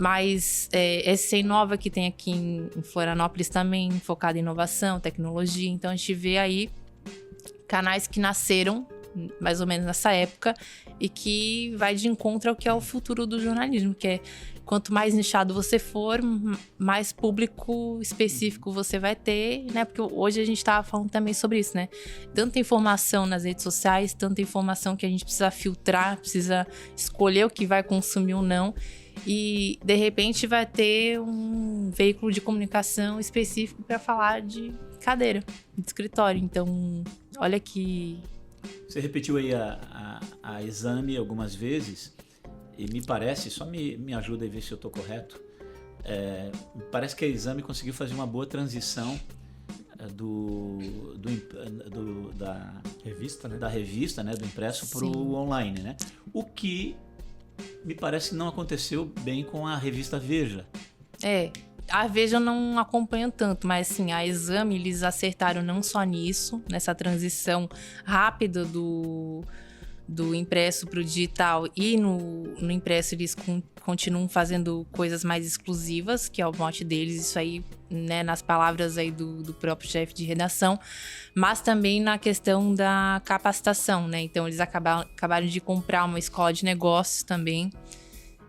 Mas SC Inova, que tem aqui em Florianópolis também, focado em inovação, tecnologia. Então, a gente vê aí canais que nasceram mais ou menos nessa época e que vai de encontro ao que é o futuro do jornalismo, que é quanto mais nichado você for, mais público específico você vai ter, né? Porque hoje a gente estava falando também sobre isso, né? Tanta informação nas redes sociais, tanta informação que a gente precisa filtrar, precisa escolher o que vai consumir ou não. E, de repente, vai ter um veículo de comunicação específico para falar de cadeira, de escritório. Então, olha que... Você repetiu aí a Exame algumas vezes e me parece, só me ajuda a ver se eu estou correto, me parece que a Exame conseguiu fazer uma boa transição da Revista, né? Da revista, né? Do impresso para o online, né? O que me parece que não aconteceu bem com a revista Veja. A Veja eu não acompanho tanto, mas assim, a Exame, eles acertaram não só nisso, nessa transição rápida do impresso para o digital, e no impresso eles continuam fazendo coisas mais exclusivas, que é o mote deles, isso aí, né, nas palavras aí do próprio chefe de redação, mas também na questão da capacitação, né? Então eles acabaram de comprar uma escola de negócios também,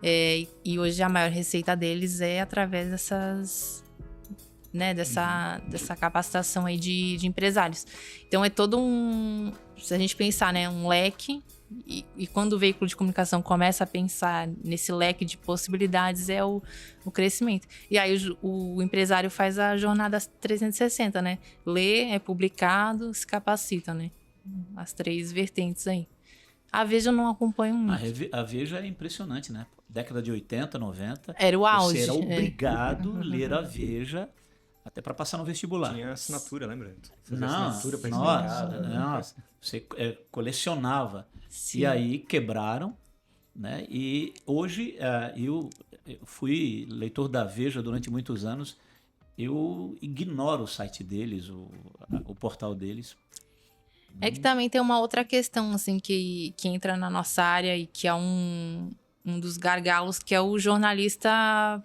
e hoje a maior receita deles é através dessas, né, dessa capacitação aí de empresários. Então é todo se a gente pensar, né, um leque, e quando o veículo de comunicação começa a pensar nesse leque de possibilidades, é o crescimento. E aí o empresário faz a jornada 360, né? Lê, é publicado, se capacita, né? As 3 vertentes aí. A Veja eu não acompanho muito. A Veja é impressionante, né? Década de 80, 90. Era o auge. Você era obrigado a ler a Veja até para passar no vestibular. Tinha assinatura, lembra? Nossa, você colecionava. Sim. E aí quebraram, né? E hoje eu fui leitor da Veja durante muitos anos. Eu ignoro o site deles, o portal deles. É que também tem uma outra questão, assim, que entra na nossa área e que é um dos gargalos, que é o jornalista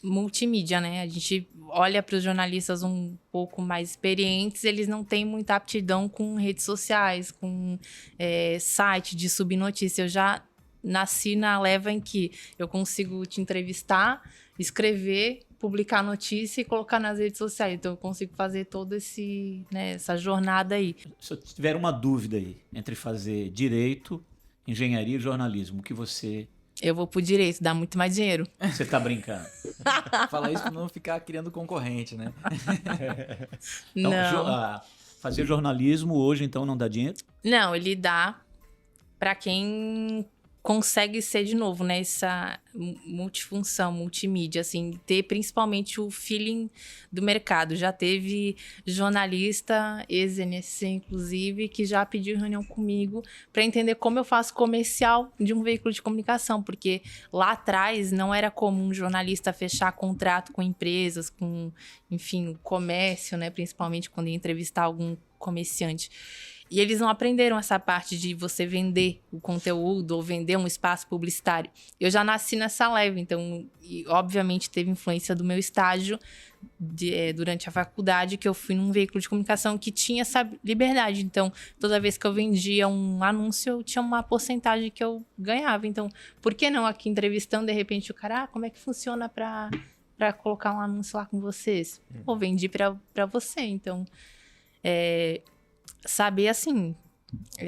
multimídia, né? A gente olha para os jornalistas um pouco mais experientes, eles não têm muita aptidão com redes sociais, com site de subnotícia. Eu já nasci na leva em que eu consigo te entrevistar, escrever, publicar notícia e colocar nas redes sociais. Então eu consigo fazer toda essa jornada aí. Se eu tiver uma dúvida aí entre fazer direito, engenharia e jornalismo, o que você... Eu vou pro direito, dá muito mais dinheiro. Você tá brincando? Falar isso pra não ficar criando concorrente, né? Então, Não. Fazer jornalismo hoje, então, não dá dinheiro? Não, ele dá para quem consegue ser, de novo, né, essa multifunção, multimídia, assim, ter principalmente o feeling do mercado. Já teve jornalista, ex-NSC, inclusive, que já pediu reunião comigo para entender como eu faço comercial de um veículo de comunicação, porque lá atrás não era comum jornalista fechar contrato com empresas, com, enfim, o comércio, né, principalmente quando ia entrevistar algum comerciante. E eles não aprenderam essa parte de você vender o conteúdo ou vender um espaço publicitário. Eu já nasci nessa leva, então, e obviamente teve influência do meu estágio durante a faculdade, que eu fui num veículo de comunicação que tinha essa liberdade. Então, toda vez que eu vendia um anúncio, eu tinha uma porcentagem que eu ganhava. Então, por que não aqui entrevistando, de repente, o cara, como é que funciona para colocar um anúncio lá com vocês? Pô, vendi para você. Então, saber, assim,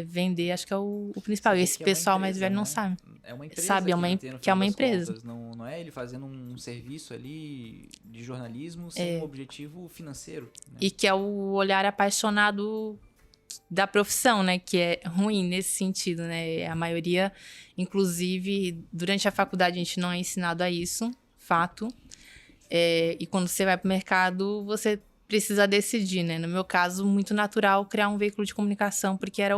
vender, acho que é o principal. E esse pessoal mais velho não sabe. É uma empresa Sabe, que é uma empresa. Contas. Não é ele fazendo um serviço ali de jornalismo sem um objetivo financeiro. Né? E que é o olhar apaixonado da profissão, né? Que é ruim nesse sentido, né? A maioria, inclusive, durante a faculdade a gente não é ensinado a isso, fato. E quando você vai pro mercado, você precisa decidir, né? No meu caso, muito natural criar um veículo de comunicação, porque era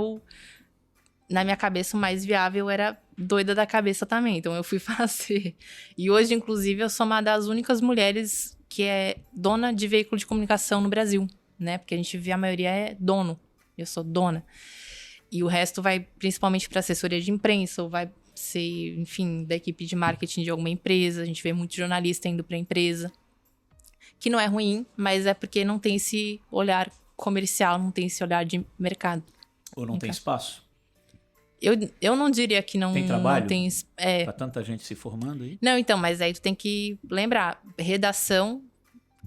na minha cabeça, o mais viável. Eu era doida da cabeça também, então eu fui fazer. E hoje, inclusive, eu sou uma das únicas mulheres que é dona de veículo de comunicação no Brasil, né? Porque a gente vê a maioria é dono eu sou dona. E o resto vai principalmente para assessoria de imprensa, ou vai ser, enfim, da equipe de marketing de alguma empresa. A gente vê muito jornalista indo para a empresa, que não é ruim, mas é porque não tem esse olhar comercial, não tem esse olhar de mercado. Ou não tem espaço? Eu não diria que não tem trabalho? Não tem, Pra tanta gente se formando aí? Não, então, mas aí tu tem que lembrar, redação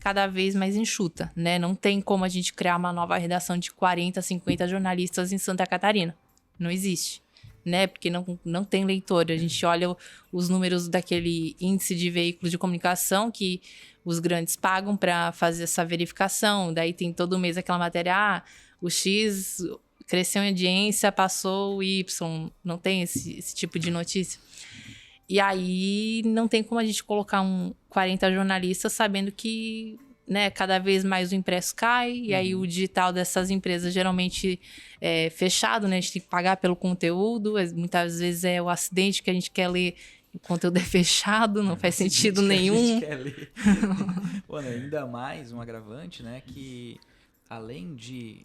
cada vez mais enxuta, né? Não tem como a gente criar uma nova redação de 40, 50 jornalistas em Santa Catarina. Não existe, né? Porque não tem leitor. A gente olha os números daquele índice de veículos de comunicação que os grandes pagam para fazer essa verificação. Daí tem todo mês aquela matéria, o X cresceu em audiência, passou o Y. Não tem esse tipo de notícia. E aí não tem como a gente colocar 40 jornalistas sabendo que, né, cada vez mais o impresso cai, e aí o digital dessas empresas geralmente é fechado, né? A gente tem que pagar pelo conteúdo, muitas vezes é o acidente que a gente quer ler, o conteúdo é fechado, não faz sentido nenhum. Pô, né, ainda mais um agravante, né, que além de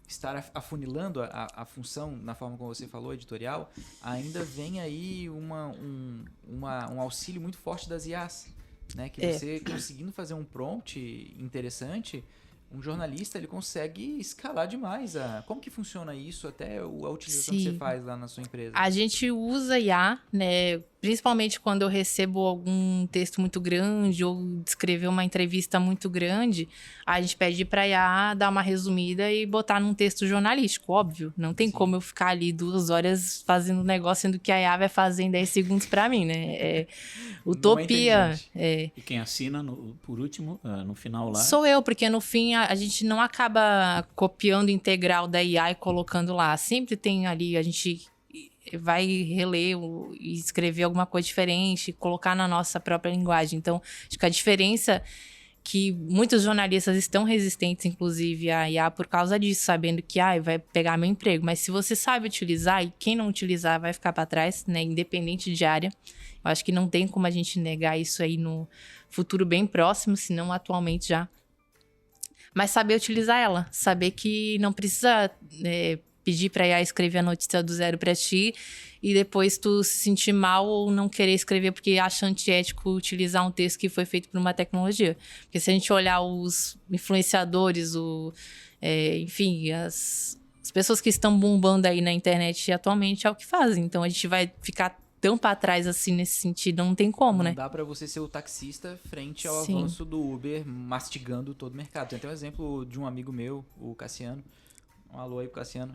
estar afunilando a função, na forma como você falou, editorial, ainda vem aí um auxílio muito forte das IAs, né? Que você conseguindo fazer um prompt interessante, um jornalista ele consegue escalar demais. Como que funciona isso, até a utilização que você faz lá na sua empresa? A gente usa IA, né? Principalmente quando eu recebo algum texto muito grande ou escrever uma entrevista muito grande, a gente pede para a IA dar uma resumida e botar num texto jornalístico, óbvio. Não tem como eu ficar ali 2 horas fazendo um negócio, sendo que a IA vai fazer em 10 segundos para mim, né? É utopia. E quem assina, por último, no final lá? Sou eu, porque no fim a gente não acaba copiando o integral da IA e colocando lá. Sempre tem ali, a gente vai reler e escrever alguma coisa diferente, colocar na nossa própria linguagem. Então, acho que a diferença que muitos jornalistas estão resistentes, inclusive, à IA por causa disso, sabendo que vai pegar meu emprego. Mas se você sabe utilizar, e quem não utilizar vai ficar para trás, né, independente de área. Eu acho que não tem como a gente negar isso aí no futuro bem próximo, se não atualmente já. Mas saber utilizar ela, saber que não precisa pedir para a IA escrever a notícia do zero para ti e depois tu se sentir mal ou não querer escrever porque acha antiético utilizar um texto que foi feito por uma tecnologia. Porque se a gente olhar os influenciadores, enfim, as pessoas que estão bombando aí na internet atualmente é o que fazem. Então a gente vai ficar tão para trás assim nesse sentido, não tem como, né? Não dá para você ser o taxista frente ao avanço do Uber mastigando todo o mercado. Tem até um exemplo de um amigo meu, o Cassiano. Um alô aí pro Cassiano.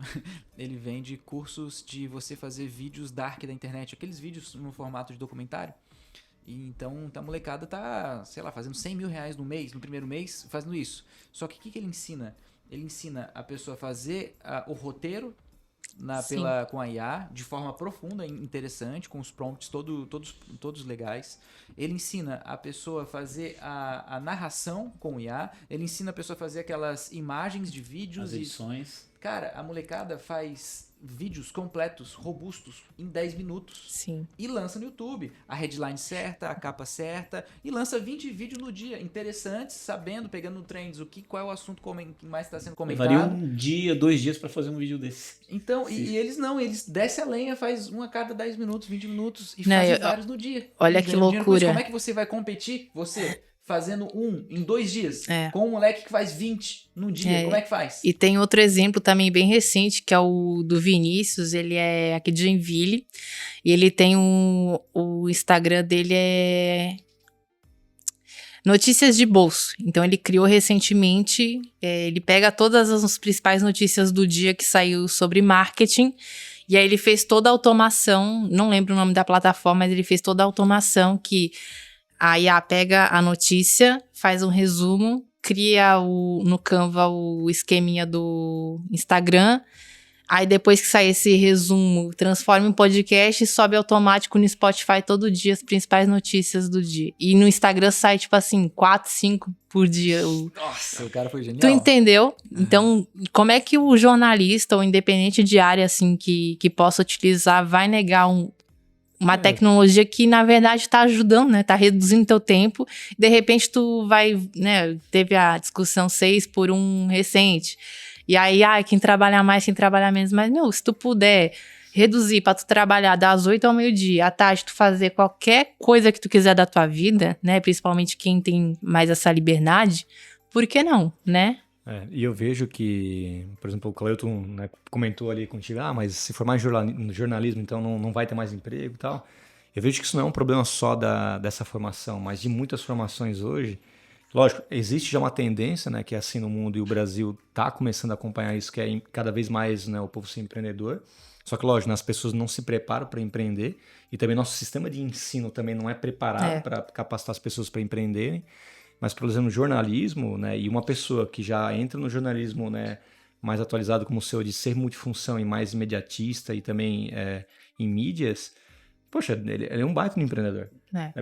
Ele vende cursos de você fazer vídeos dark da internet. Aqueles vídeos no formato de documentário. E então a molecada tá, sei lá, fazendo 100 mil reais no mês, no primeiro mês, fazendo isso. Só que o que ele ensina? Ele ensina a pessoa a fazer o roteiro com a IA de forma profunda e interessante, com os prompts todos legais. Ele ensina a pessoa a fazer a narração com o IA. Ele ensina a pessoa a fazer aquelas imagens de vídeos. As edições. Cara, a molecada faz vídeos completos, robustos, em 10 minutos. Sim. E lança no YouTube. A headline certa, a capa certa. E lança 20 vídeos no dia, interessantes, sabendo, pegando no trends, qual é o assunto que mais está sendo comentado. Levaria 1 dia, 2 dias para fazer um vídeo desse. Então, e eles descem a lenha, faz um a cada 10 minutos, 20 minutos, e fazem vários no dia. Olha que loucura. Como é que você vai competir, fazendo em 2 dias, com um moleque que faz 20 no dia? Como é que faz? E tem outro exemplo também bem recente, que é o do Vinícius. Ele é aqui de Joinville, e ele tem o Instagram dele é Notícias de Bolso. Então ele criou recentemente, ele pega todas as principais notícias do dia que saiu sobre marketing, e aí ele fez toda a automação, não lembro o nome da plataforma, mas ele fez toda a automação que a IA pega a notícia, faz um resumo, cria no Canva o esqueminha do Instagram, aí depois que sai esse resumo, transforma em podcast e sobe automático no Spotify todo dia as principais notícias do dia. E no Instagram sai, tipo assim, 4, 5 por dia. Nossa, o cara foi genial. Tu entendeu? Então, como é que o jornalista, ou independente de área, assim, que possa utilizar, vai negar uma tecnologia que, na verdade, tá ajudando, né? Tá reduzindo teu tempo. De repente, tu vai, né? Teve a discussão 6 por 1 recente. E aí, quem trabalha mais, quem trabalha menos. Mas, se tu puder reduzir pra tu trabalhar das 8 ao meio-dia, à tarde tu fazer qualquer coisa que tu quiser da tua vida, né? Principalmente quem tem mais essa liberdade, por que não, né? E eu vejo que, por exemplo, o Cleuton, né, comentou ali contigo, mas se formar em jornalismo, então não vai ter mais emprego e tal. Eu vejo que isso não é um problema só dessa formação, mas de muitas formações hoje. Lógico, existe já uma tendência, né, que é assim no mundo, e o Brasil está começando a acompanhar isso, que é cada vez mais, né, o povo ser empreendedor. Só que, lógico, as pessoas não se preparam para empreender, e também nosso sistema de ensino também não é preparado para capacitar as pessoas para empreenderem. Mas, por exemplo, jornalismo, né, e uma pessoa que já entra no jornalismo, né, mais atualizado como o seu, de ser multifunção e mais imediatista e também em mídias, poxa, ele é um baita no empreendedor.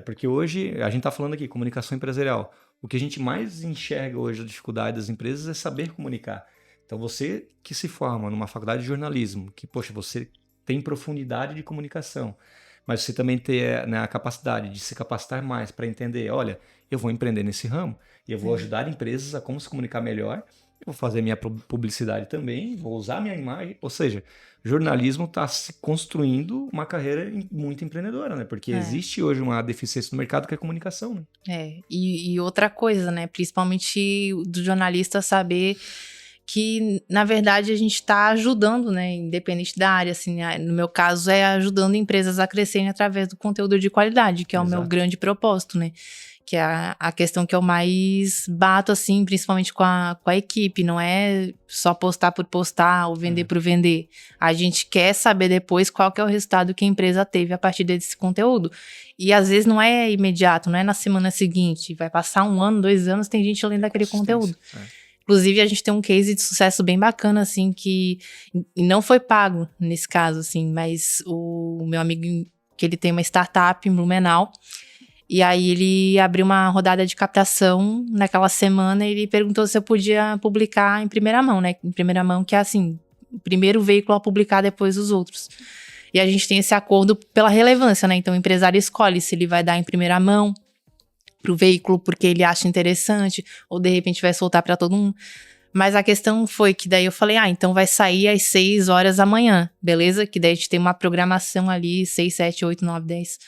Porque hoje, a gente está falando aqui, comunicação empresarial. O que a gente mais enxerga hoje, a dificuldade das empresas é saber comunicar. Então, você que se forma numa faculdade de jornalismo, que, poxa, você tem profundidade de comunicação, mas você também ter, né, a capacidade de se capacitar mais para entender, olha, eu vou empreender nesse ramo e eu vou ajudar empresas a como se comunicar melhor, eu vou fazer minha publicidade também, vou usar minha imagem, ou seja, jornalismo está se construindo uma carreira muito empreendedora, né? Porque existe hoje uma deficiência no mercado que é a comunicação, né? E outra coisa, né? Principalmente do jornalista saber que, na verdade, a gente está ajudando, né? Independente da área, assim, no meu caso, é ajudando empresas a crescerem através do conteúdo de qualidade, que é o meu grande propósito, né? Que é a questão que eu mais bato, assim, principalmente com a equipe. Não é só postar por postar ou vender por vender. A gente quer saber depois qual que é o resultado que a empresa teve a partir desse conteúdo. E às vezes não é imediato, não é na semana seguinte. Vai passar 1 ano, 2 anos, tem gente lendo aquele conteúdo. Inclusive, a gente tem um case de sucesso bem bacana, assim, que não foi pago nesse caso, assim, mas o meu amigo, que ele tem uma startup em Blumenau, e aí ele abriu uma rodada de captação naquela semana e ele perguntou se eu podia publicar em primeira mão, né? Em primeira mão, que é assim, o primeiro veículo a publicar depois os outros. E a gente tem esse acordo pela relevância, né? Então o empresário escolhe se ele vai dar em primeira mão pro veículo porque ele acha interessante, ou de repente vai soltar para todo mundo. Mas a questão foi que daí eu falei, então vai sair às 6 horas da manhã, beleza? Que daí a gente tem uma programação ali, 6, 7, 8, 9, 10.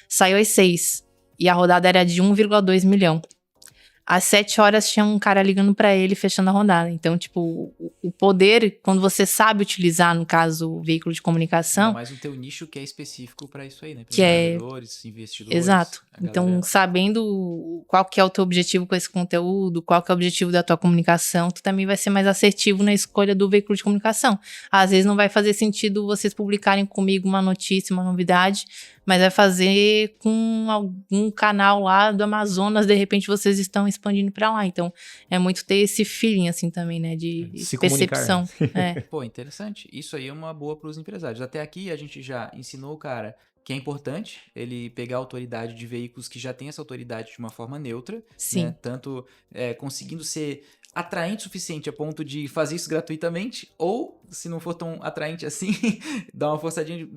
Saiu às 6. E a rodada era de 1,2 milhão. Às 7 horas tinha um cara ligando pra ele, fechando a rodada. Então, tipo, o poder, quando você sabe utilizar, no caso, o veículo de comunicação... Mas o teu nicho que é específico pra isso aí, né? Para empreendedores, investidores... Exato. Então, sabendo qual que é o teu objetivo com esse conteúdo, qual que é o objetivo da tua comunicação, tu também vai ser mais assertivo na escolha do veículo de comunicação. Às vezes não vai fazer sentido vocês publicarem comigo uma notícia, uma novidade, mas vai fazer com algum canal lá do Amazonas, de repente vocês estão expandindo pra lá. Então, é muito ter esse feeling, assim, também, né, de percepção. Pô, interessante. Isso aí é uma boa pros empresários. Até aqui, a gente já ensinou o cara que é importante ele pegar a autoridade de veículos que já tem essa autoridade de uma forma neutra. Sim. Né? Tanto conseguindo ser atraente o suficiente a ponto de fazer isso gratuitamente, ou, se não for tão atraente assim, dar uma forçadinha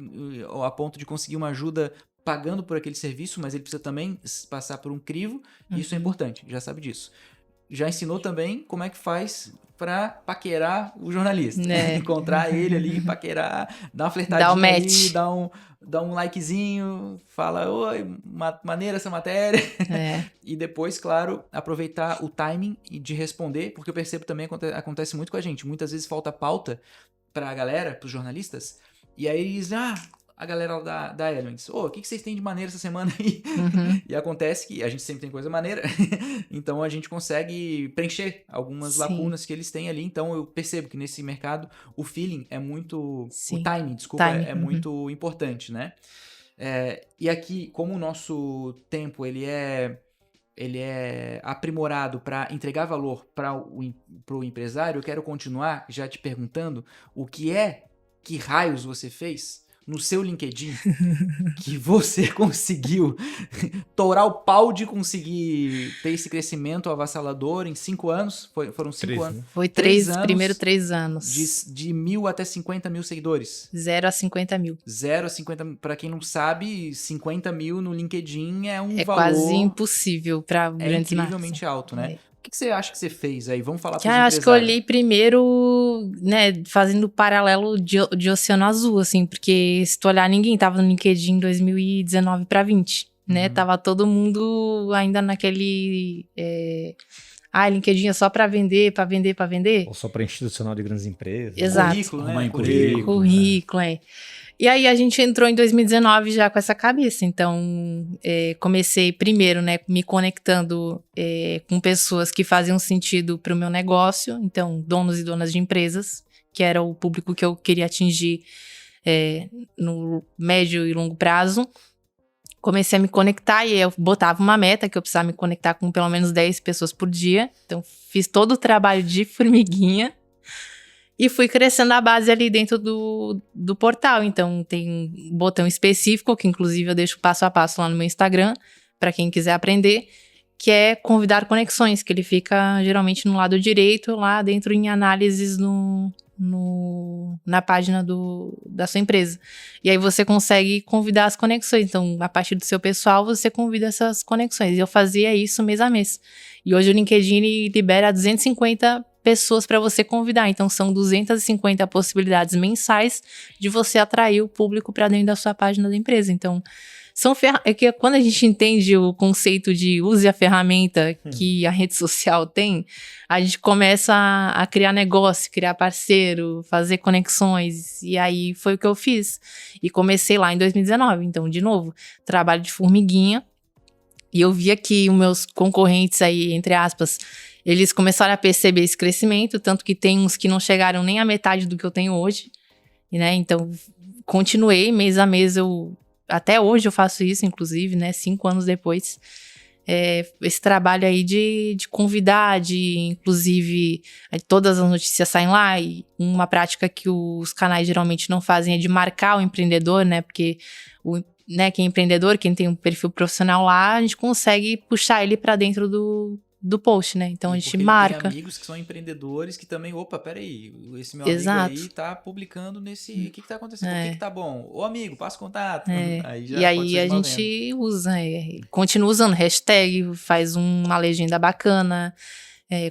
a ponto de conseguir uma ajuda pagando por aquele serviço, mas ele precisa também passar por um crivo. Isso é importante, já sabe disso. Já ensinou também como é que faz pra paquerar o jornalista. Encontrar ele ali, paquerar, dar uma flertadinha, dá um match. Ali, dá um likezinho, fala, oi, maneira essa matéria. E depois, claro, aproveitar o timing de responder, porque eu percebo também, acontece muito com a gente. Muitas vezes falta pauta pra galera, pros jornalistas, e aí eles dizem, a galera da Elements, o que vocês têm de maneira essa semana aí? E acontece que a gente sempre tem coisa maneira, então a gente consegue preencher algumas lacunas que eles têm ali. Então eu percebo que nesse mercado o feeling é muito... O timing, desculpa, é muito importante, né? E aqui, como o nosso tempo ele é aprimorado para entregar valor para o empresário, eu quero continuar já te perguntando que raios você fez no seu LinkedIn que você conseguiu tourar o pau de conseguir ter esse crescimento avassalador em 5 anos? Foram 5 anos? Foi 3 anos. Primeiro 3 anos. De 1.000 até 50 mil seguidores. 0 a 50 mil. 0 a 50 mil. Pra quem não sabe, 50 mil no LinkedIn é um valor... É quase impossível para grandes marcas. É incrivelmente alto, né? que você acha que você fez aí? Vamos falar Que para os acho que eu olhei primeiro, né, fazendo paralelo de Oceano Azul, assim, porque se tu olhar, ninguém tava no LinkedIn em 2019 para 20, né? Tava todo mundo ainda naquele... LinkedIn é só para vender, para vender, para vender. Ou só para institucional de grandes empresas. Exato. Currículo, né? Arrumar emprego. Currículo, é. E aí a gente entrou em 2019 já com essa cabeça. Então, comecei primeiro, né, me conectando com pessoas que faziam sentido para o meu negócio. Então, donos e donas de empresas, que era o público que eu queria atingir no médio e longo prazo. Comecei a me conectar e eu botava uma meta que eu precisava me conectar com pelo menos 10 pessoas por dia. Então, fiz todo o trabalho de formiguinha. E fui crescendo a base ali dentro do portal. Então, tem um botão específico, que inclusive eu deixo passo a passo lá no meu Instagram, para quem quiser aprender, que é convidar conexões, que ele fica geralmente no lado direito, lá dentro em análises na página da sua empresa. E aí você consegue convidar as conexões. Então, a partir do seu pessoal, você convida essas conexões. E eu fazia isso mês a mês. E hoje o LinkedIn libera 250 pessoas para você convidar. Então, são 250 possibilidades mensais de você atrair o público para dentro da sua página da empresa. Então, é que quando a gente entende o conceito de use a ferramenta que a rede social tem, a gente começa a criar negócio, criar parceiro, fazer conexões. E aí foi o que eu fiz. E comecei lá em 2019. Então, de novo, trabalho de formiguinha. E eu via que os meus concorrentes aí, entre aspas, eles começaram a perceber esse crescimento, tanto que tem uns que não chegaram nem à metade do que eu tenho hoje, né? Então, continuei mês a mês, até hoje eu faço isso, inclusive, né? 5 anos depois. Esse trabalho aí de convidar, inclusive, todas as notícias saem lá, e uma prática que os canais geralmente não fazem é de marcar o empreendedor, né? Porque quem é empreendedor, quem tem um perfil profissional lá, a gente consegue puxar ele para dentro do post, né? Então a gente marca. Tem amigos que são empreendedores que também, peraí, esse meu Exato. amigo aí tá publicando nesse... O que tá acontecendo? O que tá bom? Ô amigo, passa o contato. E aí a gente usa, continua usando hashtag, faz uma legenda bacana,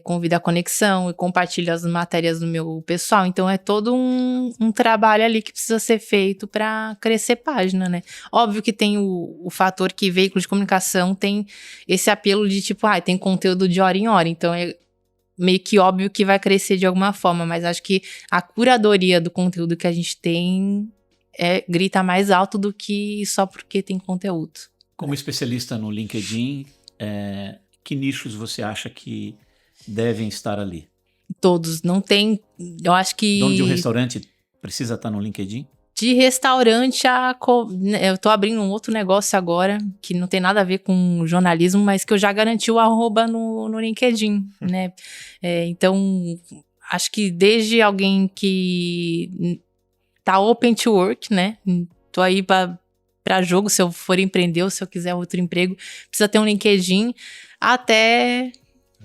convida a conexão e compartilha as matérias do meu pessoal. Então é todo um trabalho ali que precisa ser feito para crescer página, né? Óbvio que tem o fator que veículo de comunicação tem esse apelo de tipo, tem conteúdo de hora em hora. Então é meio que óbvio que vai crescer de alguma forma, mas acho que a curadoria do conteúdo que a gente tem grita mais alto do que só porque tem conteúdo. Como especialista no LinkedIn, que nichos você acha que devem estar ali? Todos, não tem, eu acho que... Dono de um restaurante precisa estar no LinkedIn? De restaurante, eu tô abrindo um outro negócio agora, que não tem nada a ver com jornalismo, mas que eu já garanti o @ no LinkedIn, né? Então, acho que desde alguém que tá open to work, né? Tô aí para jogo, se eu for empreender ou se eu quiser outro emprego, precisa ter um LinkedIn, até...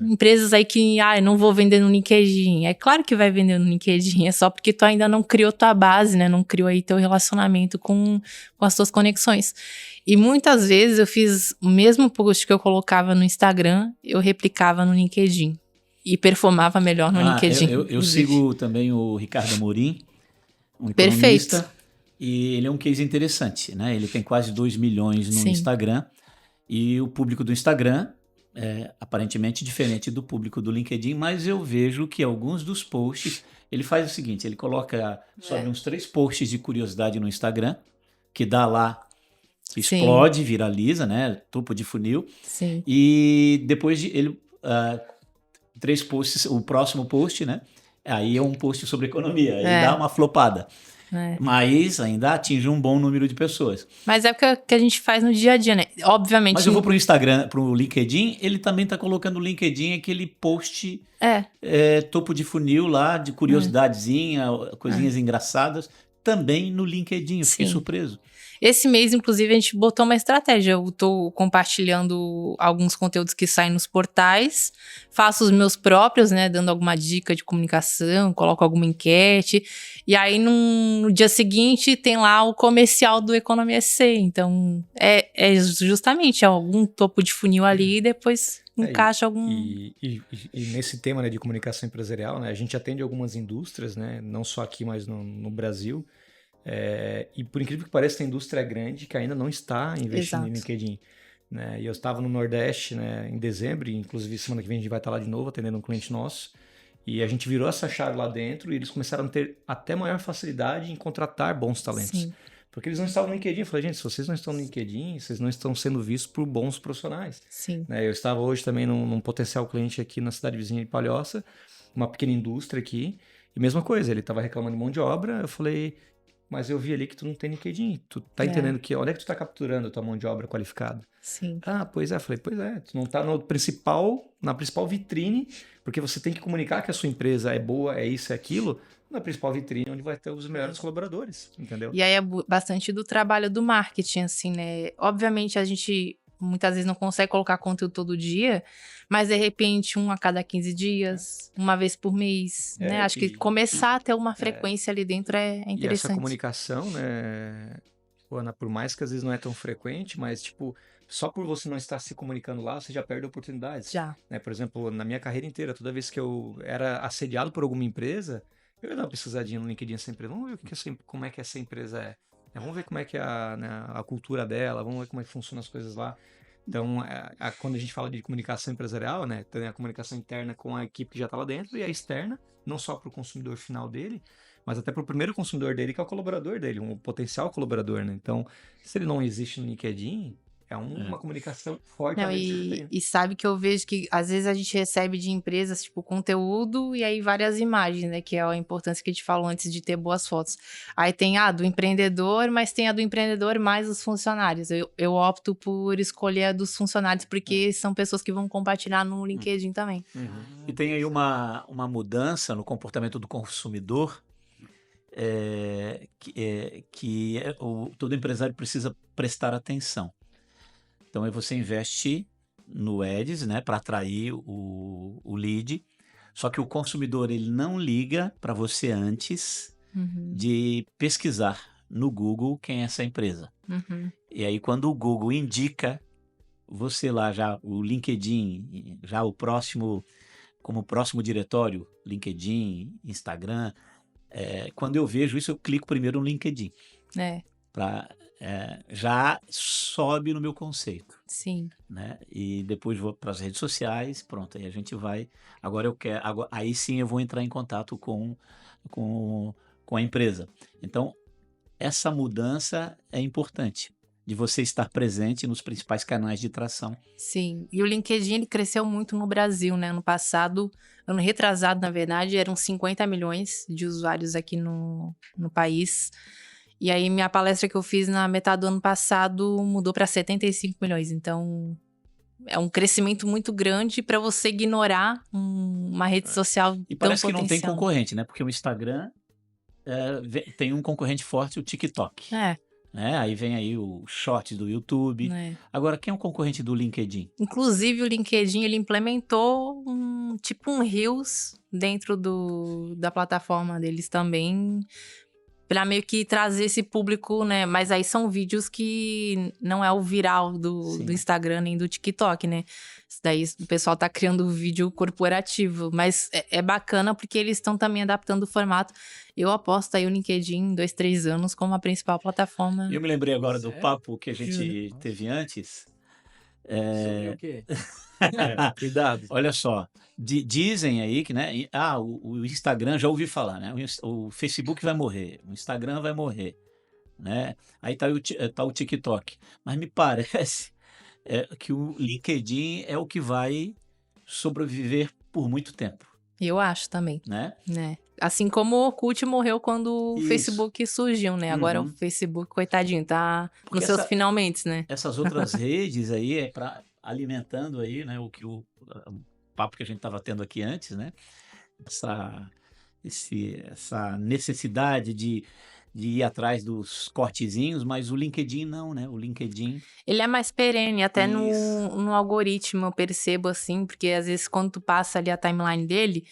empresas aí que, não vou vender no LinkedIn. É claro que vai vender no LinkedIn, é só porque tu ainda não criou tua base, né? Não criou aí teu relacionamento com as tuas conexões. E muitas vezes eu fiz o mesmo post que eu colocava no Instagram, eu replicava no LinkedIn. E performava melhor no LinkedIn. Eu sigo também o Ricardo Amorim, um economista. Perfeito. E ele é um case interessante, né? Ele tem quase 2 milhões no Instagram. E o público do Instagram aparentemente diferente do público do LinkedIn, mas eu vejo que alguns dos posts, ele faz o seguinte, ele coloca sobre uns 3 posts de curiosidade no Instagram, que dá lá, explode, viraliza, né, topo de funil, Sim. E depois ele 3 posts, o próximo post, né, aí é um post sobre economia, ele dá uma flopada. Mas ainda atinge um bom número de pessoas. Mas é o que a gente faz no dia a dia, né? Obviamente. Mas eu vou pro Instagram, pro LinkedIn, ele também tá colocando no LinkedIn aquele post topo de funil lá, de curiosidadezinha, coisinhas engraçadas, também no LinkedIn. Eu fiquei surpreso. Esse mês, inclusive, a gente botou uma estratégia. Eu tô compartilhando alguns conteúdos que saem nos portais, faço os meus próprios, né, dando alguma dica de comunicação, coloco alguma enquete, e aí no dia seguinte tem lá o comercial do Economia SC. Então, é justamente algum topo de funil ali e depois encaixa algum... E nesse tema, né, de comunicação empresarial, né, a gente atende algumas indústrias, né, não só aqui, mas no Brasil. E por incrível que pareça, a indústria é grande que ainda não está investindo em LinkedIn. Né? E eu estava no Nordeste, né, em dezembro, e inclusive semana que vem a gente vai estar lá de novo atendendo um cliente nosso. E a gente virou essa chave lá dentro e eles começaram a ter até maior facilidade em contratar bons talentos. Sim. Porque eles não estavam no LinkedIn. Eu falei, gente, se vocês não estão no LinkedIn, vocês não estão sendo vistos por bons profissionais. Sim. Né? Eu estava hoje também num potencial cliente aqui na cidade vizinha de Palhoça, uma pequena indústria aqui, e mesma coisa, ele estava reclamando de mão de obra, eu falei, mas eu vi ali que tu não tem LinkedIn, tu tá entendendo que, onde é que tu tá capturando a tua mão de obra qualificada? Sim. Ah, pois é, eu falei, pois é, tu não tá na principal vitrine, porque você tem que comunicar que a sua empresa é boa, é isso, é aquilo, na principal vitrine, onde vai ter os melhores colaboradores, entendeu? E aí é bastante do trabalho do marketing, assim, né? Obviamente a gente muitas vezes não consegue colocar conteúdo todo dia, mas de repente a cada 15 dias, uma vez por mês, né? Acho que começar a ter uma frequência ali dentro é interessante. E essa comunicação, né, Ana, por mais que às vezes não é tão frequente, mas tipo, só por você não estar se comunicando lá, você já perde oportunidades. Já. Né? Por exemplo, na minha carreira inteira, toda vez que eu era assediado por alguma empresa, eu ia dar uma pesquisadinha no LinkedIn dessa empresa, vamos ver como é que essa empresa é. Vamos ver como é que é a cultura dela, vamos ver como é que funcionam as coisas lá. Então, quando a gente fala de comunicação empresarial, né, tem a comunicação interna com a equipe que já está lá dentro e a externa, não só para o consumidor final dele, mas até para o primeiro consumidor dele, que é o colaborador dele, um potencial colaborador, né? Então, se ele não existe no LinkedIn, é uma comunicação forte. Não, e sabe que eu vejo que às vezes a gente recebe de empresas, tipo, conteúdo e aí várias imagens, né? Que é a importância que a gente falou antes de ter boas fotos. Aí tem a do empreendedor, mas tem a do empreendedor mais os funcionários. Eu opto por escolher a dos funcionários, porque são pessoas que vão compartilhar no LinkedIn também. E tem aí uma mudança no comportamento do consumidor, todo empresário precisa prestar atenção. Então, aí você investe no Ads, né, para atrair o lead. Só que o consumidor ele não liga para você antes de pesquisar no Google quem é essa empresa. E aí, quando o Google indica você lá já, o LinkedIn, já como próximo diretório, LinkedIn, Instagram, quando eu vejo isso, eu clico primeiro no LinkedIn. Já sobe no meu conceito. Sim. Né? E depois vou para as redes sociais, pronto, aí a gente vai. Aí sim eu vou entrar em contato com a empresa. Então, essa mudança é importante, de você estar presente nos principais canais de tração. Sim, e o LinkedIn ele cresceu muito no Brasil, né? Ano passado, ano retrasado, na verdade, eram 50 milhões de usuários aqui no país. E aí, minha palestra que eu fiz na metade do ano passado mudou para 75 milhões. Então, é um crescimento muito grande para você ignorar uma rede social tão E parece que potencial. não tem concorrente, né? Porque o Instagram tem um concorrente forte, o TikTok. Né? Aí vem aí o Shorts do YouTube. Agora, quem é o concorrente do LinkedIn? Inclusive, o LinkedIn ele implementou um Reels dentro da plataforma deles também, para meio que trazer esse público, né? Mas aí são vídeos que não é o viral do Instagram nem do TikTok, né? Isso daí o pessoal tá criando vídeo corporativo. Mas é bacana porque eles estão também adaptando o formato. Eu aposto aí o LinkedIn em 2, 3 anos como a principal plataforma. Eu me lembrei agora do papo que a gente teve antes. Sobre o quê? Cuidado. Olha só, dizem aí que, né? O Instagram, já ouvi falar, né? O Facebook vai morrer, o Instagram vai morrer, né? Aí tá o TikTok. Mas me parece que o LinkedIn é o que vai sobreviver por muito tempo. Eu acho também. Né? Assim como o Orkut morreu quando o Facebook surgiu, né? Agora o Facebook, coitadinho, tá nos seus finalmente, né? Essas outras redes aí alimentando aí, né, o papo que a gente estava tendo aqui antes, né? Essa necessidade de de ir atrás dos cortezinhos, mas o LinkedIn não, né? O LinkedIn... Ele é mais perene, até Isso. no algoritmo eu percebo assim, porque às vezes quando tu passa ali a timeline dele,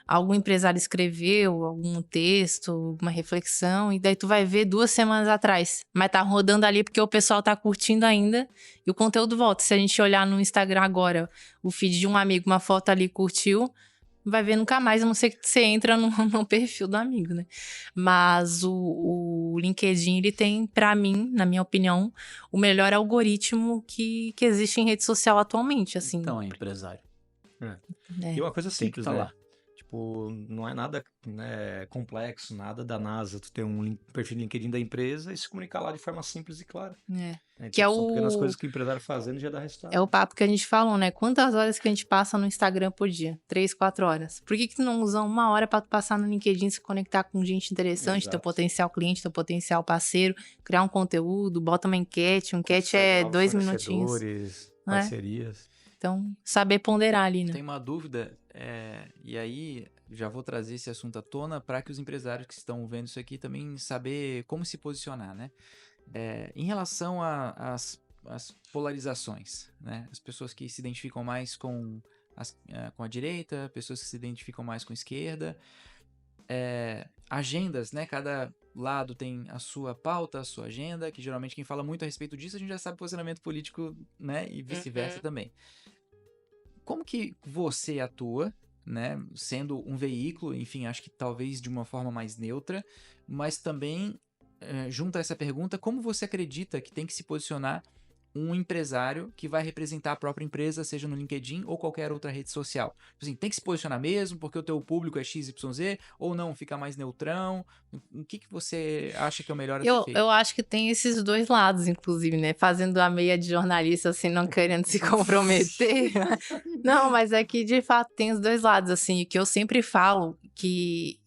algum empresário escreveu algum texto, alguma reflexão, e daí tu vai ver 2 semanas atrás. Mas tá rodando ali porque o pessoal tá curtindo ainda e o conteúdo volta. Se a gente olhar no Instagram agora, o feed de um amigo, uma foto ali curtiu, vai ver nunca mais, a não ser que você entra no perfil do amigo, né? Mas o LinkedIn, ele tem, pra mim, na minha opinião, o melhor algoritmo que existe em rede social atualmente, assim. Então, é empresário. É. E uma coisa Tem que simples, tá né? lá. Tipo, não é nada, né, complexo, nada da NASA. Tu ter um perfil de LinkedIn da empresa e se comunicar lá de forma simples e clara. É. Né? Que é Então, são pequenas o... coisas que o empresário fazendo já dá resultado. É o papo que a gente falou, né? Quantas horas que a gente passa no Instagram por dia? 3, 4 horas. Por que tu não usa 1 hora pra tu passar no LinkedIn, se conectar com gente interessante, Exato. teu potencial cliente, teu potencial parceiro, criar um conteúdo, bota uma enquete. Uma enquete é Novos 2 minutinhos. fornecedores, Né? parcerias. Então, saber ponderar ali, né? Tem uma dúvida, e aí já vou trazer esse assunto à tona para que os empresários que estão vendo isso aqui também saber como se posicionar, né? Em relação às polarizações, né? As pessoas que se identificam mais com a direita, pessoas que se identificam mais com a esquerda, agendas, né? Cada lado tem a sua pauta, a sua agenda, que geralmente quem fala muito a respeito disso, a gente já sabe o posicionamento político, né? E vice-versa também. Como que você atua, né? Sendo um veículo, enfim, acho que talvez de uma forma mais neutra, mas também, junto a essa pergunta, como você acredita que tem que se posicionar um empresário que vai representar a própria empresa, seja no LinkedIn ou qualquer outra rede social? Assim, tem que se posicionar mesmo porque o teu público é XYZ ou não, fica mais neutrão? O que você acha que é o melhor a ser feito? Eu acho que tem esses 2 lados, inclusive, né? Fazendo a meia de jornalista, assim, não querendo se comprometer. Não, mas é que, de fato, tem os 2 lados, assim, que eu sempre falo que...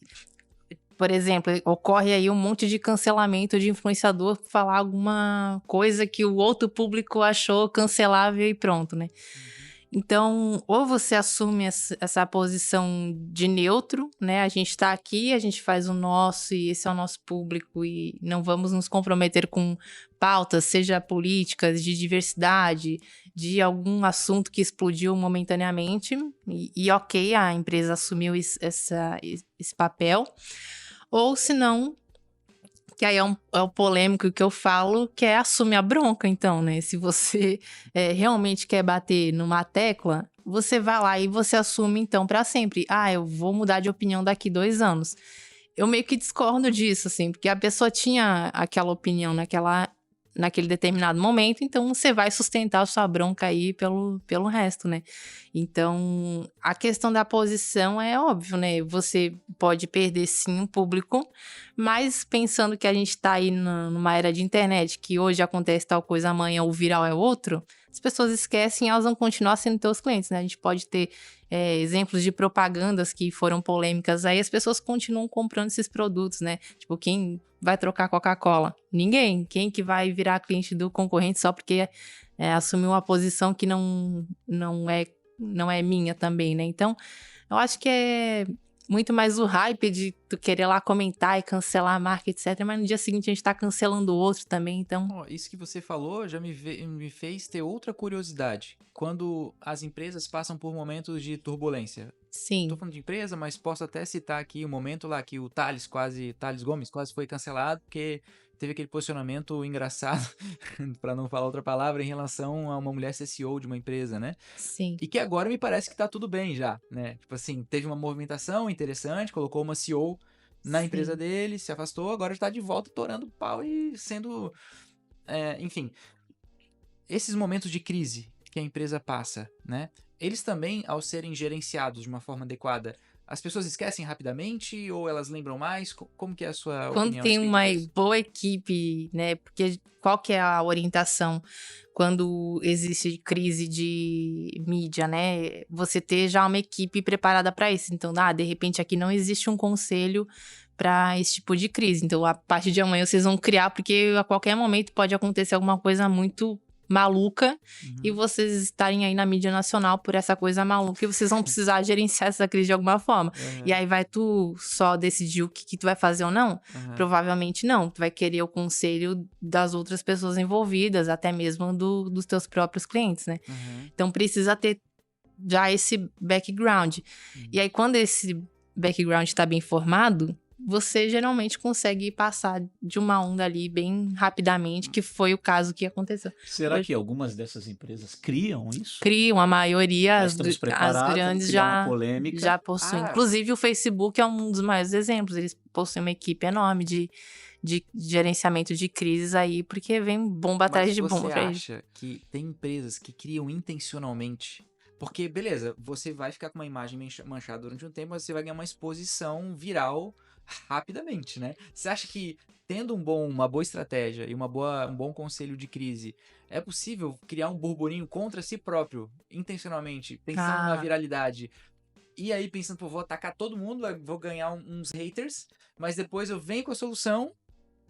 Por exemplo, ocorre aí um monte de cancelamento de influenciador por falar alguma coisa que o outro público achou cancelável e pronto, né? Então, ou você assume essa posição de neutro, né? A gente tá aqui, a gente faz o nosso e esse é o nosso público e não vamos nos comprometer com pautas, seja políticas, de diversidade, de algum assunto que explodiu momentaneamente. E ok, a empresa assumiu esse papel. Ou se não, que aí é o polêmico que eu falo, que é assumir a bronca, então, né? Se você realmente quer bater numa tecla, você vai lá e você assume, então, pra sempre. Ah, eu vou mudar de opinião daqui 2 anos. Eu meio que discordo disso, assim, porque a pessoa tinha aquela opinião naquele determinado momento, então você vai sustentar a sua bronca aí pelo resto, né? Então, a questão da posição é óbvio, né? Você pode perder, sim, um público, mas pensando que a gente tá aí numa era de internet, que hoje acontece tal coisa, amanhã o viral é outro, as pessoas esquecem e elas vão continuar sendo teus clientes, né? A gente pode ter exemplos de propagandas que foram polêmicas aí, as pessoas continuam comprando esses produtos, né? Tipo, quem vai trocar Coca-Cola? Ninguém. Quem que vai virar cliente do concorrente só porque assumiu uma posição que não é minha também, né? Então, eu acho que é muito mais o hype de tu querer lá comentar e cancelar a marca, etc. Mas no dia seguinte a gente tá cancelando o outro também, então... Isso que você falou já me fez ter outra curiosidade. Quando as empresas passam por momentos de turbulência. Sim. Tô falando de empresa, mas posso até citar aqui o momento lá que o Thales Gomes quase foi cancelado, porque teve aquele posicionamento engraçado, para não falar outra palavra, em relação a uma mulher ser CEO de uma empresa, né? Sim. E que agora me parece que tá tudo bem já, né? Tipo assim, teve uma movimentação interessante, colocou uma CEO na empresa dele, se afastou, agora está de volta torando pau e sendo... enfim, esses momentos de crise que a empresa passa, né? Eles também, ao serem gerenciados de uma forma adequada, as pessoas esquecem rapidamente ou elas lembram mais? Como que é a sua opinião? Quando tem uma boa equipe, né? Porque qual que é a orientação quando existe crise de mídia, né? Você ter já uma equipe preparada para isso. Então, de repente aqui não existe um conselho para esse tipo de crise. Então, a partir de amanhã vocês vão criar, porque a qualquer momento pode acontecer alguma coisa muito maluca e vocês estarem aí na mídia nacional por essa coisa maluca e vocês vão precisar gerenciar essa crise de alguma forma. E aí vai tu só decidir o que tu vai fazer ou não? Provavelmente não. Tu vai querer o conselho das outras pessoas envolvidas, até mesmo dos teus próprios clientes, né? Então precisa ter já esse background. E aí quando esse background está bem formado, você geralmente consegue passar de uma onda ali bem rapidamente, que foi o caso que aconteceu. Será que algumas dessas empresas criam isso? Criam, a maioria, as Estamos preparados, grandes criar já, uma polêmica. já possuem. Inclusive o Facebook é um dos maiores exemplos, eles possuem uma equipe enorme de gerenciamento de crises aí, porque vem bomba atrás de bomba. Você acha que tem empresas que criam intencionalmente? Porque, beleza, você vai ficar com uma imagem manchada durante um tempo, mas você vai ganhar uma exposição viral rapidamente, né? Você acha que tendo uma boa estratégia e um bom conselho de crise, é possível criar um burburinho contra si próprio, intencionalmente, pensando na viralidade? E aí pensando, pô, vou atacar todo mundo, vou ganhar uns haters, mas depois eu venho com a solução,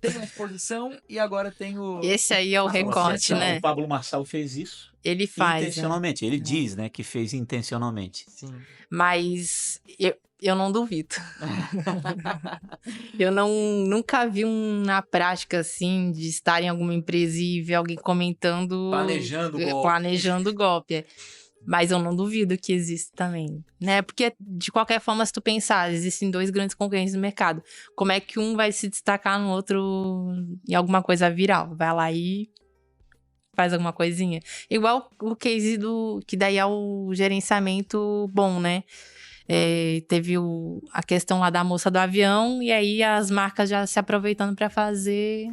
tenho uma exposição e agora tenho... Esse aí é o recorte, né? O Pablo Marçal fez isso. Ele faz. Intencionalmente. Ele diz, né, que fez intencionalmente. Sim. Mas eu não duvido. Eu nunca vi na prática, assim, de estar em alguma empresa e ver alguém comentando... Planejando o golpe. Mas eu não duvido que existe também, né? Porque, de qualquer forma, se tu pensar, existem dois grandes concorrentes no mercado. Como é que um vai se destacar no outro em alguma coisa viral? Vai lá e faz alguma coisinha. Igual o case que daí é o gerenciamento bom, né? Teve a questão lá da moça do avião e aí as marcas já se aproveitando para fazer.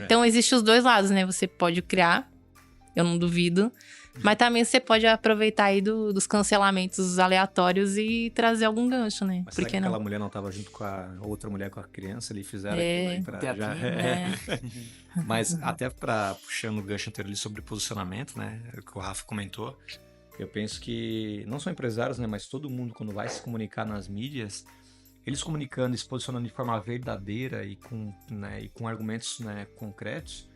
Então, existem os dois lados, né? Você pode criar, eu não duvido. Mas também você pode aproveitar aí dos cancelamentos aleatórios e trazer algum gancho, né? Mas será que aquela mulher não estava junto com a outra mulher, com a criança, ali fizeram aquilo aí pra Mas até puxando o gancho anterior ali sobre posicionamento, né? Que o Rafa comentou, eu penso que não só empresários, né? Mas todo mundo, quando vai se comunicar nas mídias, eles comunicando e se posicionando de forma verdadeira e com argumentos, né, concretos,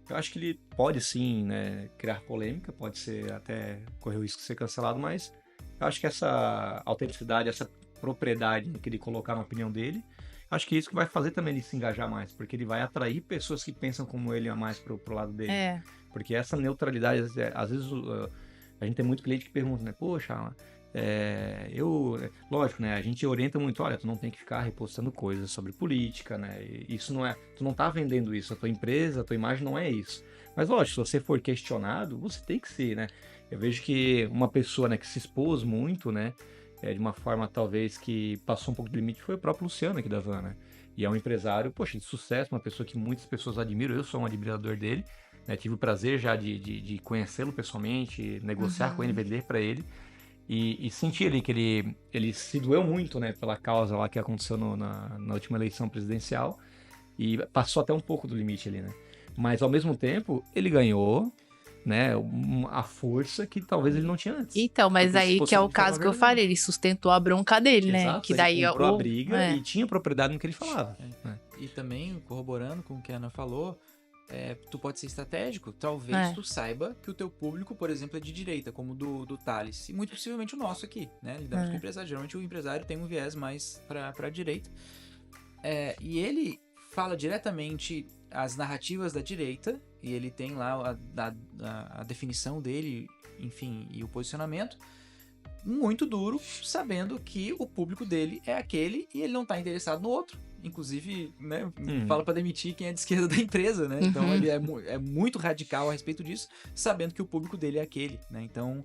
eu acho que ele pode sim, né, criar polêmica, pode ser até correr o risco de ser cancelado, mas eu acho que essa autenticidade, essa propriedade que ele colocar na opinião dele, acho que é isso que vai fazer também ele se engajar mais, porque ele vai atrair pessoas que pensam como ele a mais pro lado dele. Porque essa neutralidade, às vezes a gente tem muito cliente que pergunta, né, poxa, lógico, né, a gente orienta muito, olha, tu não tem que ficar repostando coisas sobre política, né, isso não é, tu não tá vendendo isso, a tua empresa, a tua imagem não é isso. Mas lógico, se você for questionado, você tem que ser, né. Eu vejo que uma pessoa, né, que se expôs muito, né, de uma forma talvez que passou um pouco do limite, foi o próprio Luciano aqui da Van, né, e é um empresário, poxa, de sucesso, uma pessoa que muitas pessoas admiram, eu sou um admirador dele, né, tive o prazer já de conhecê-lo pessoalmente, negociar com ele, vender para ele, e senti ali que ele se doeu muito, né, pela causa lá que aconteceu na última eleição presidencial e passou até um pouco do limite ali, né? Mas ao mesmo tempo ele ganhou, né, a força que talvez ele não tinha antes. Então, mas aí que é o caso que eu falei, ele sustentou a bronca dele, né? Exato, Que daí ele comprou a briga e tinha propriedade no que ele falava. Né? E também, corroborando com o que a Ana falou, tu pode ser estratégico, talvez tu saiba que o teu público, por exemplo, é de direita, como o do Thales, e muito possivelmente o nosso aqui, né? Lidamos com o empresário, geralmente o empresário tem um viés mais pra direita, e ele fala diretamente as narrativas da direita, e ele tem lá a definição dele, enfim, e o posicionamento, muito duro, sabendo que o público dele é aquele e ele não tá interessado no outro. Inclusive, né, fala pra demitir quem é de esquerda da empresa, né? Então ele é muito radical a respeito disso, sabendo que o público dele é aquele, né? Então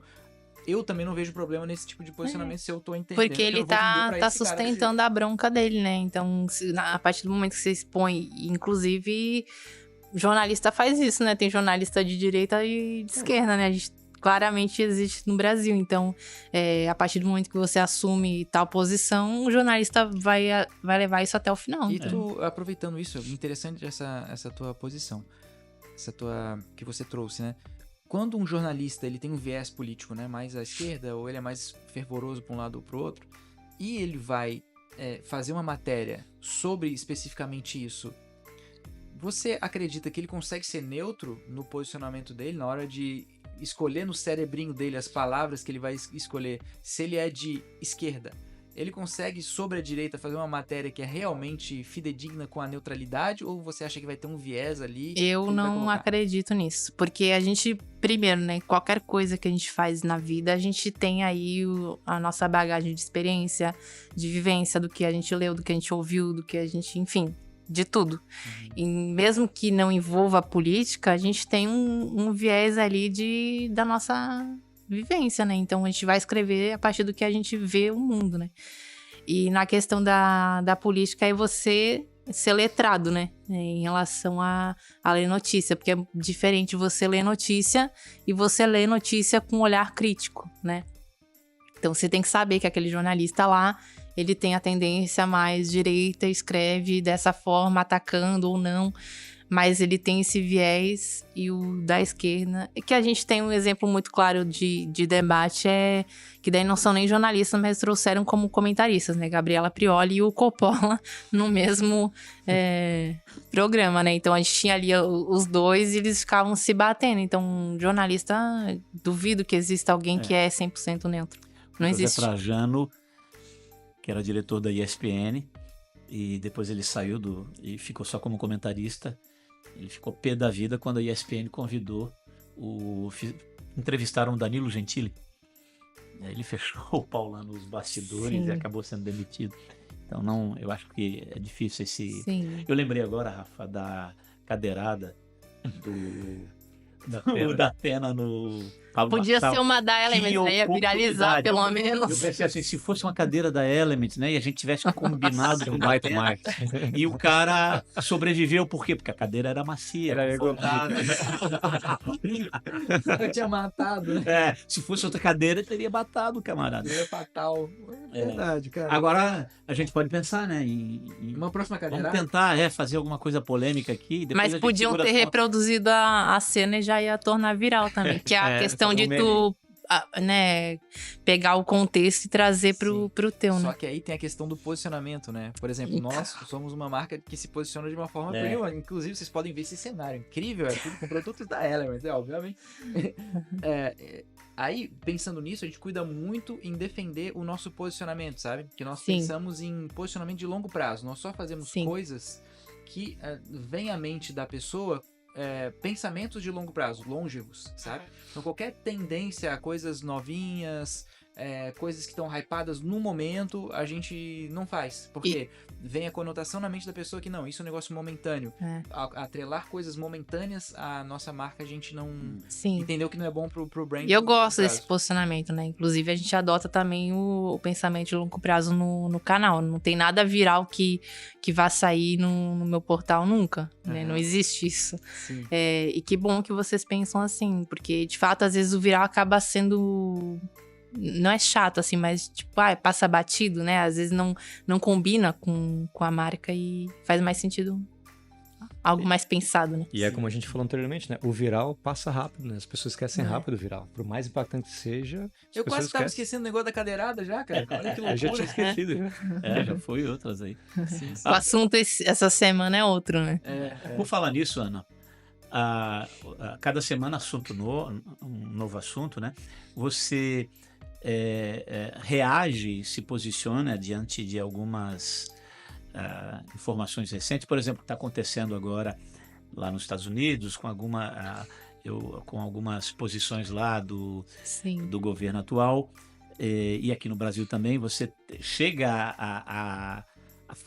eu também não vejo problema nesse tipo de posicionamento se eu tô entendendo. Porque ele tá sustentando a bronca dele, né? Então, a partir do momento que você expõe, inclusive, jornalista faz isso, né? Tem jornalista de direita e de esquerda, né? A gente claramente existe no Brasil. Então, a partir do momento que você assume tal posição, o jornalista vai levar isso até o final. E tu, aproveitando isso, interessante essa tua posição, que você trouxe, né? Quando um jornalista ele tem um viés político, né, mais à esquerda, ou ele é mais fervoroso para um lado ou para o outro, e ele vai fazer uma matéria sobre especificamente isso, Você acredita que ele consegue ser neutro no posicionamento dele, na hora de escolher no cerebrinho dele as palavras que ele vai escolher? Se ele é de esquerda, ele consegue, sobre a direita, fazer uma matéria que é realmente fidedigna com a neutralidade? Ou você acha que vai ter um viés ali? Eu não acredito nisso. Porque a gente, primeiro, né? Qualquer coisa que a gente faz na vida, a gente tem aí a nossa bagagem de experiência, de vivência, do que a gente leu, do que a gente ouviu, do que a gente, enfim, de tudo. E mesmo que não envolva a política, a gente tem um viés ali da nossa vivência, né? Então a gente vai escrever a partir do que a gente vê o mundo, né? E na questão da política é você ser letrado, né? Em relação a ler notícia, porque é diferente você ler notícia e você ler notícia com um olhar crítico, né? Então você tem que saber que aquele jornalista lá, ele tem a tendência mais direita, escreve dessa forma, atacando ou não, mas ele tem esse viés, e o da esquerda, que a gente tem um exemplo muito claro de debate, que daí não são nem jornalistas, mas trouxeram como comentaristas, né? Gabriela Prioli e o Coppola no mesmo programa, né? Então a gente tinha ali os dois e eles ficavam se batendo. Então, um jornalista, duvido que exista alguém que é 100% neutro. Não existe. José Trajano, que era diretor da ESPN, e depois ele saiu e ficou só como comentarista. Ele ficou pé da vida quando a ESPN convidou entrevistaram o Danilo Gentili. Aí ele fechou o pau lá nos bastidores e acabou sendo demitido. Então eu acho que é difícil esse... Sim. Eu lembrei agora, Rafa, da cadeirada da Pena no Pablo Podia Marçal, ser uma da Elements, né? Ia viralizar, pelo menos. Eu pensei assim, se fosse uma cadeira da Elements, né? E a gente tivesse combinado com o baita Pena, e o cara sobreviveu, por quê? Porque a cadeira era macia. Era confortável. Eu tinha matado, né? Se fosse outra cadeira, teria matado o camarada. É fatal. Verdade, cara. Agora, a gente pode pensar, né? Uma próxima cadeira. Vamos tentar fazer alguma coisa polêmica aqui. Mas podiam ter reproduzido a cena e já ia tornar viral também. Que é a questão de tu, né, pegar o contexto e trazer pro teu, né? Só que aí tem a questão do posicionamento, né? Por exemplo, nós somos uma marca que se posiciona de uma forma premium. Inclusive, vocês podem ver esse cenário incrível, tudo com produtos da Elements, obviamente. Aí, pensando nisso, a gente cuida muito em defender o nosso posicionamento, sabe? Que nós pensamos em posicionamento de longo prazo. Nós só fazemos coisas que vêm à mente da pessoa, pensamentos de longo prazo, longevos, sabe? Então, qualquer tendência a coisas novinhas, coisas que estão hypadas no momento, a gente não faz. Porque vem a conotação na mente da pessoa que não, isso é um negócio momentâneo. Atrelar coisas momentâneas à nossa marca, a gente não entendeu que não é bom pro brand. E eu gosto desse posicionamento, né? Inclusive, a gente adota também o pensamento de longo prazo no canal. Não tem nada viral que vá sair no meu portal nunca, né? Não existe isso. E que bom que vocês pensam assim, porque, de fato, às vezes o viral acaba sendo... Não é chato, assim, mas, tipo, passa batido, né? Às vezes não combina com a marca e faz mais sentido algo mais pensado, né? E é como a gente falou anteriormente, né? O viral passa rápido, né? As pessoas esquecem rápido o viral. Por mais impactante que seja, eu quase tava esquecendo o negócio da cadeirada já, cara. Olha que loucura. Eu já tinha esquecido. Já foi outras aí. O assunto essa semana é outro, né? Por falar nisso, Ana, cada semana um novo assunto, né? Você... reage, se posiciona diante de algumas informações recentes, por exemplo, o que está acontecendo agora lá nos Estados Unidos, com algumas posições lá do governo atual, e aqui no Brasil também. Você chega a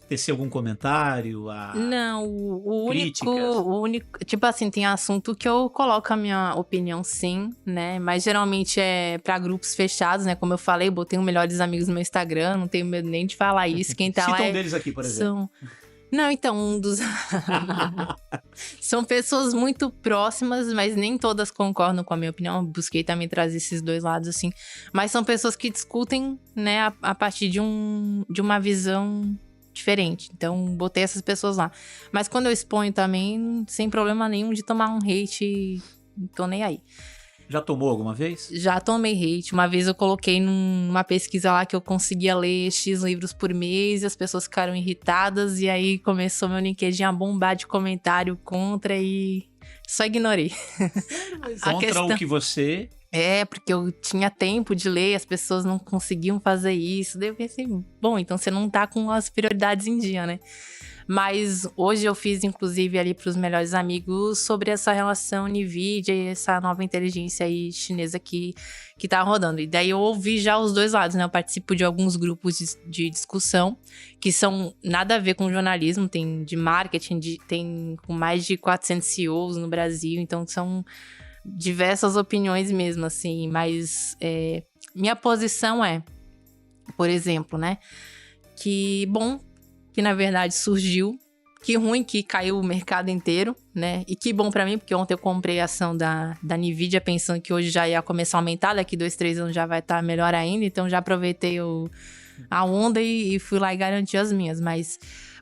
tecer algum comentário? Não, o único. Tipo assim, tem assunto que eu coloco a minha opinião, sim, né? Mas geralmente é pra grupos fechados, né? Como eu falei, botei os melhores amigos no meu Instagram, não tenho medo nem de falar isso. Quem tá lá. Cita um deles aqui, por exemplo. Não, então, um dos. São pessoas muito próximas, mas nem todas concordam com a minha opinião. Eu busquei também trazer esses dois lados, assim. Mas são pessoas que discutem, né, a partir de uma visão diferente. Então, botei essas pessoas lá. Mas quando eu exponho também, sem problema nenhum de tomar um hate, não tô nem aí. Já tomou alguma vez? Já tomei hate. Uma vez eu coloquei numa pesquisa lá que eu conseguia ler X livros por mês e as pessoas ficaram irritadas. E aí começou meu LinkedIn a bombar de comentário contra e só ignorei. Contra o que você... Porque eu tinha tempo de ler, as pessoas não conseguiam fazer isso. Daí eu pensei, bom, então você não tá com as prioridades em dia, né? Mas hoje eu fiz, inclusive, ali pros melhores amigos sobre essa relação NVIDIA e essa nova inteligência aí chinesa que tá rodando. E daí eu ouvi já os dois lados, né? Eu participo de alguns grupos de discussão que são nada a ver com jornalismo, tem de marketing, tem com mais de 400 CEOs no Brasil, então são diversas opiniões mesmo, assim. Mas minha posição é, por exemplo, né? Que bom que na verdade surgiu, que ruim que caiu o mercado inteiro, né? E que bom pra mim, porque ontem eu comprei a ação da NVIDIA pensando que hoje já ia começar a aumentar, daqui 2-3 anos já vai estar melhor ainda, então já aproveitei a onda e fui lá e garanti as minhas. Mas,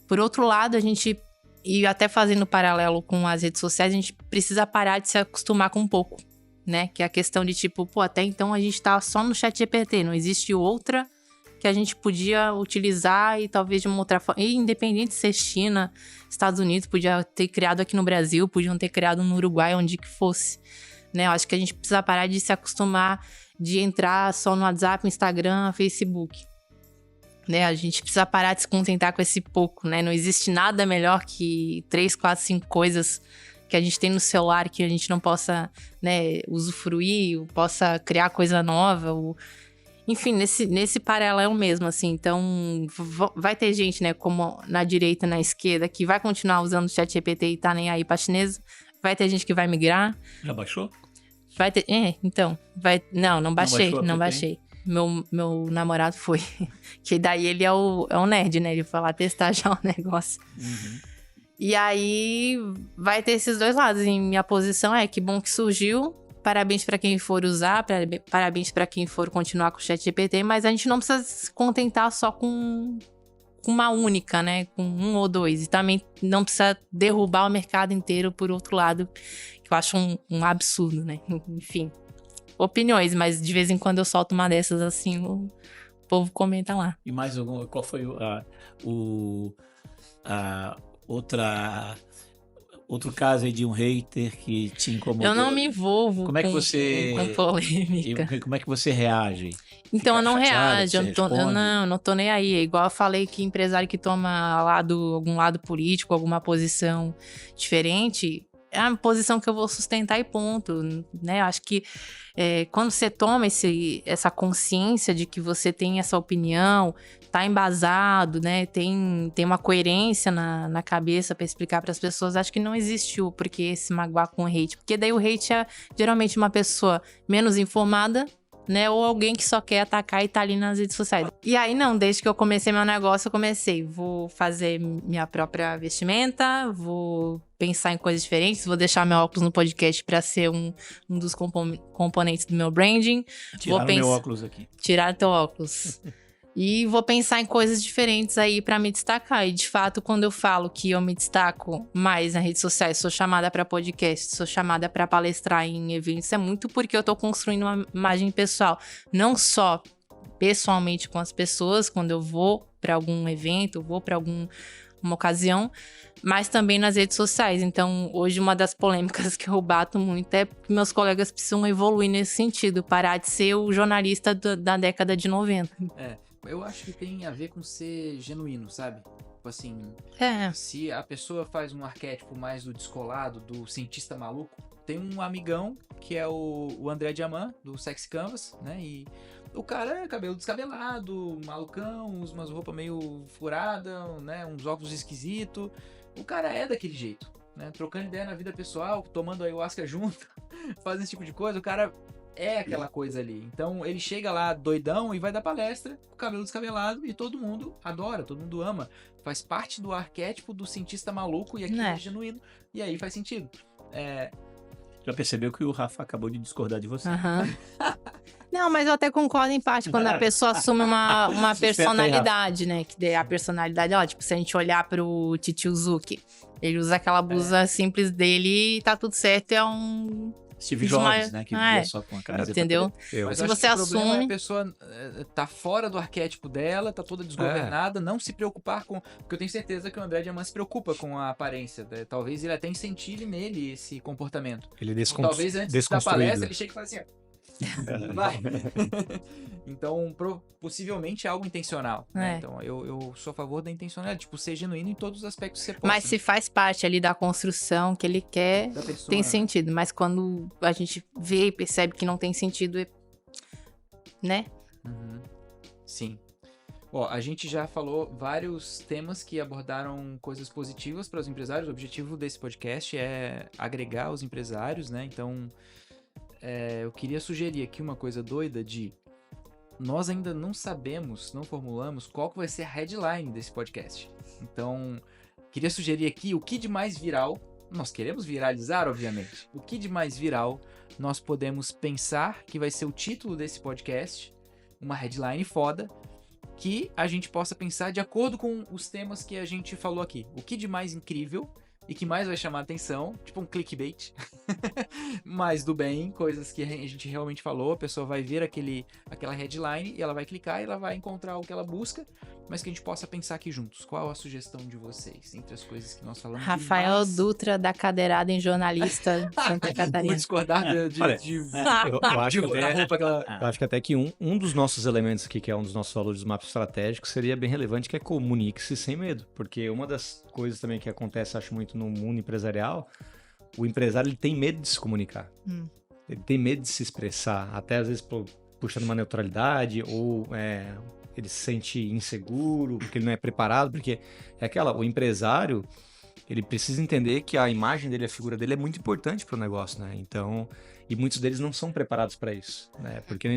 por outro lado, a gente, e até fazendo paralelo com as redes sociais, a gente precisa parar de se acostumar com um pouco, né? Que é a questão de tipo, até então a gente tá só no ChatGPT, não existe outra que a gente podia utilizar e talvez de uma outra forma. E independente de ser China, Estados Unidos, podia ter criado aqui no Brasil, podiam ter criado no Uruguai, onde que fosse. Né? Eu acho que a gente precisa parar de se acostumar de entrar só no WhatsApp, Instagram, Facebook. Né? A gente precisa parar de se contentar com esse pouco. Né? Não existe nada melhor que 3, 4, 5 coisas que a gente tem no celular que a gente não possa, né, usufruir, possa criar coisa nova, enfim, nesse paralelo mesmo, assim. Então, vai ter gente, né, como na direita e na esquerda, que vai continuar usando o ChatGPT e tá nem aí pra chinesa. Vai ter gente que vai migrar. Já baixou? Vai ter... então. Não baixei, não baixei. Meu namorado foi. Que daí ele é o nerd, né? Ele foi lá testar já o negócio. Uhum. E aí, vai ter esses dois lados. E minha posição é que bom que surgiu. Parabéns para quem for usar, parabéns para quem for continuar com o ChatGPT, mas a gente não precisa se contentar só com uma única, né? Com um ou dois. E também não precisa derrubar o mercado inteiro por outro lado, que eu acho um absurdo, né? Enfim, opiniões, mas de vez em quando eu solto uma dessas assim, o povo comenta lá. E mais alguma? Qual foi outro caso aí de um hater que te incomodou? Eu não me envolvo com polêmica. Como é que você reage? Então, eu não reajo, eu não tô nem aí. É igual eu falei que empresário que toma algum lado político, alguma posição diferente, é a posição que eu vou sustentar e ponto, né? Eu acho que quando você toma essa consciência de que você tem essa opinião, tá embasado, né? Tem uma coerência na cabeça pra explicar pras pessoas. Acho que não existe o porquê se magoar com o hate. Porque daí o hate é geralmente uma pessoa menos informada, né? Ou alguém que só quer atacar e tá ali nas redes sociais. E aí, não, desde que eu comecei meu negócio, vou fazer minha própria vestimenta, vou pensar em coisas diferentes, vou deixar meu óculos no podcast pra ser um dos componentes do meu branding. Tiraram meu óculos aqui. Tirar teu óculos. E vou pensar em coisas diferentes aí pra me destacar. E, de fato, quando eu falo que eu me destaco mais nas redes sociais, sou chamada pra podcast, sou chamada pra palestrar em eventos, é muito porque eu tô construindo uma imagem pessoal. Não só pessoalmente com as pessoas, quando eu vou pra algum evento, vou pra alguma ocasião, mas também nas redes sociais. Então, hoje, uma das polêmicas que eu bato muito é que meus colegas precisam evoluir nesse sentido, parar de ser o jornalista da década de 90. Eu acho que tem a ver com ser genuíno, sabe? Tipo assim, se a pessoa faz um arquétipo mais do descolado, do cientista maluco, tem um amigão que é o André Diamant, do Sexy Canvas, né? E o cara é cabelo descabelado, malucão, usa umas roupas meio furadas, né? Uns óculos esquisitos. O cara é daquele jeito, né? Trocando ideia na vida pessoal, tomando ayahuasca junto, fazendo esse tipo de coisa. O cara é aquela coisa ali. Então ele chega lá doidão e vai dar palestra com o cabelo descabelado e todo mundo adora, todo mundo ama. Faz parte do arquétipo do cientista maluco e aquilo é genuíno. E aí faz sentido. Já percebeu que o Rafa acabou de discordar de você? Uhum. Não, mas eu até concordo em parte quando a pessoa assume uma personalidade, né? Que a personalidade, tipo, se a gente olhar pro Titio Zuki, ele usa aquela blusa simples dele e tá tudo certo, é um Steve Isso Jobs, é- né? Que é. vivia só com a camisa. Entendeu? Mas Se eu acho você que o problema é assume- a pessoa tá fora do arquétipo dela, tá toda desgovernada, não se preocupar com... Porque eu tenho certeza que o André Diamant se preopa com a aparência. Né? Talvez ele até incentive nele esse comportamento. Ele Talvez antes da desconstruído. palestra ele chegue e fale assim, ó, vai. Então, possivelmente é algo intencional. Né? É. Então, eu sou a favor da intencionalidade. Tipo, ser genuíno em todos os aspectos que você possa. Mas se faz parte ali da construção que ele quer, Da pessoa, tem né? sentido. Mas quando a gente vê e percebe que não tem sentido, né? Uhum. Sim. Ó, a gente já falou vários temas que abordaram coisas positivas para os empresários. O objetivo desse podcast é agregar os empresários, né? Então, eu queria sugerir aqui uma coisa doida de... Nós ainda não sabemos, não formulamos qual que vai ser a headline desse podcast. Então, queria sugerir aqui o que de mais viral... Nós queremos viralizar, obviamente. O que de mais viral nós podemos pensar que vai ser o título desse podcast, uma headline foda, que a gente possa pensar de acordo com os temas que a gente falou aqui. O que de mais incrível e que mais vai chamar atenção, tipo um clickbait, mas do bem, coisas que a gente realmente falou, a pessoa vai ver aquela headline e ela vai clicar e ela vai encontrar o que ela busca, mas que a gente possa pensar aqui juntos. Qual a sugestão de vocês, entre as coisas que nós falamos? Rafael Mas- Dutra da cadeirada em jornalista Santa Vou Catarina. discordar de Olha, eu acho que a roupa que ela... Eu acho que até que um dos nossos elementos aqui, que é um dos nossos valores do mapa estratégico, seria bem relevante, que é comunique-se sem medo. Porque uma das coisas também que acontece, acho muito no mundo empresarial, o empresário ele tem medo de se comunicar. Ele tem medo de se expressar, até às vezes puxando uma neutralidade, ou ele se sente inseguro, porque ele não é preparado, porque o empresário, ele precisa entender que a imagem dele, a figura dele é muito importante para o negócio, né? Então, e muitos deles não são preparados para isso, né? Porque,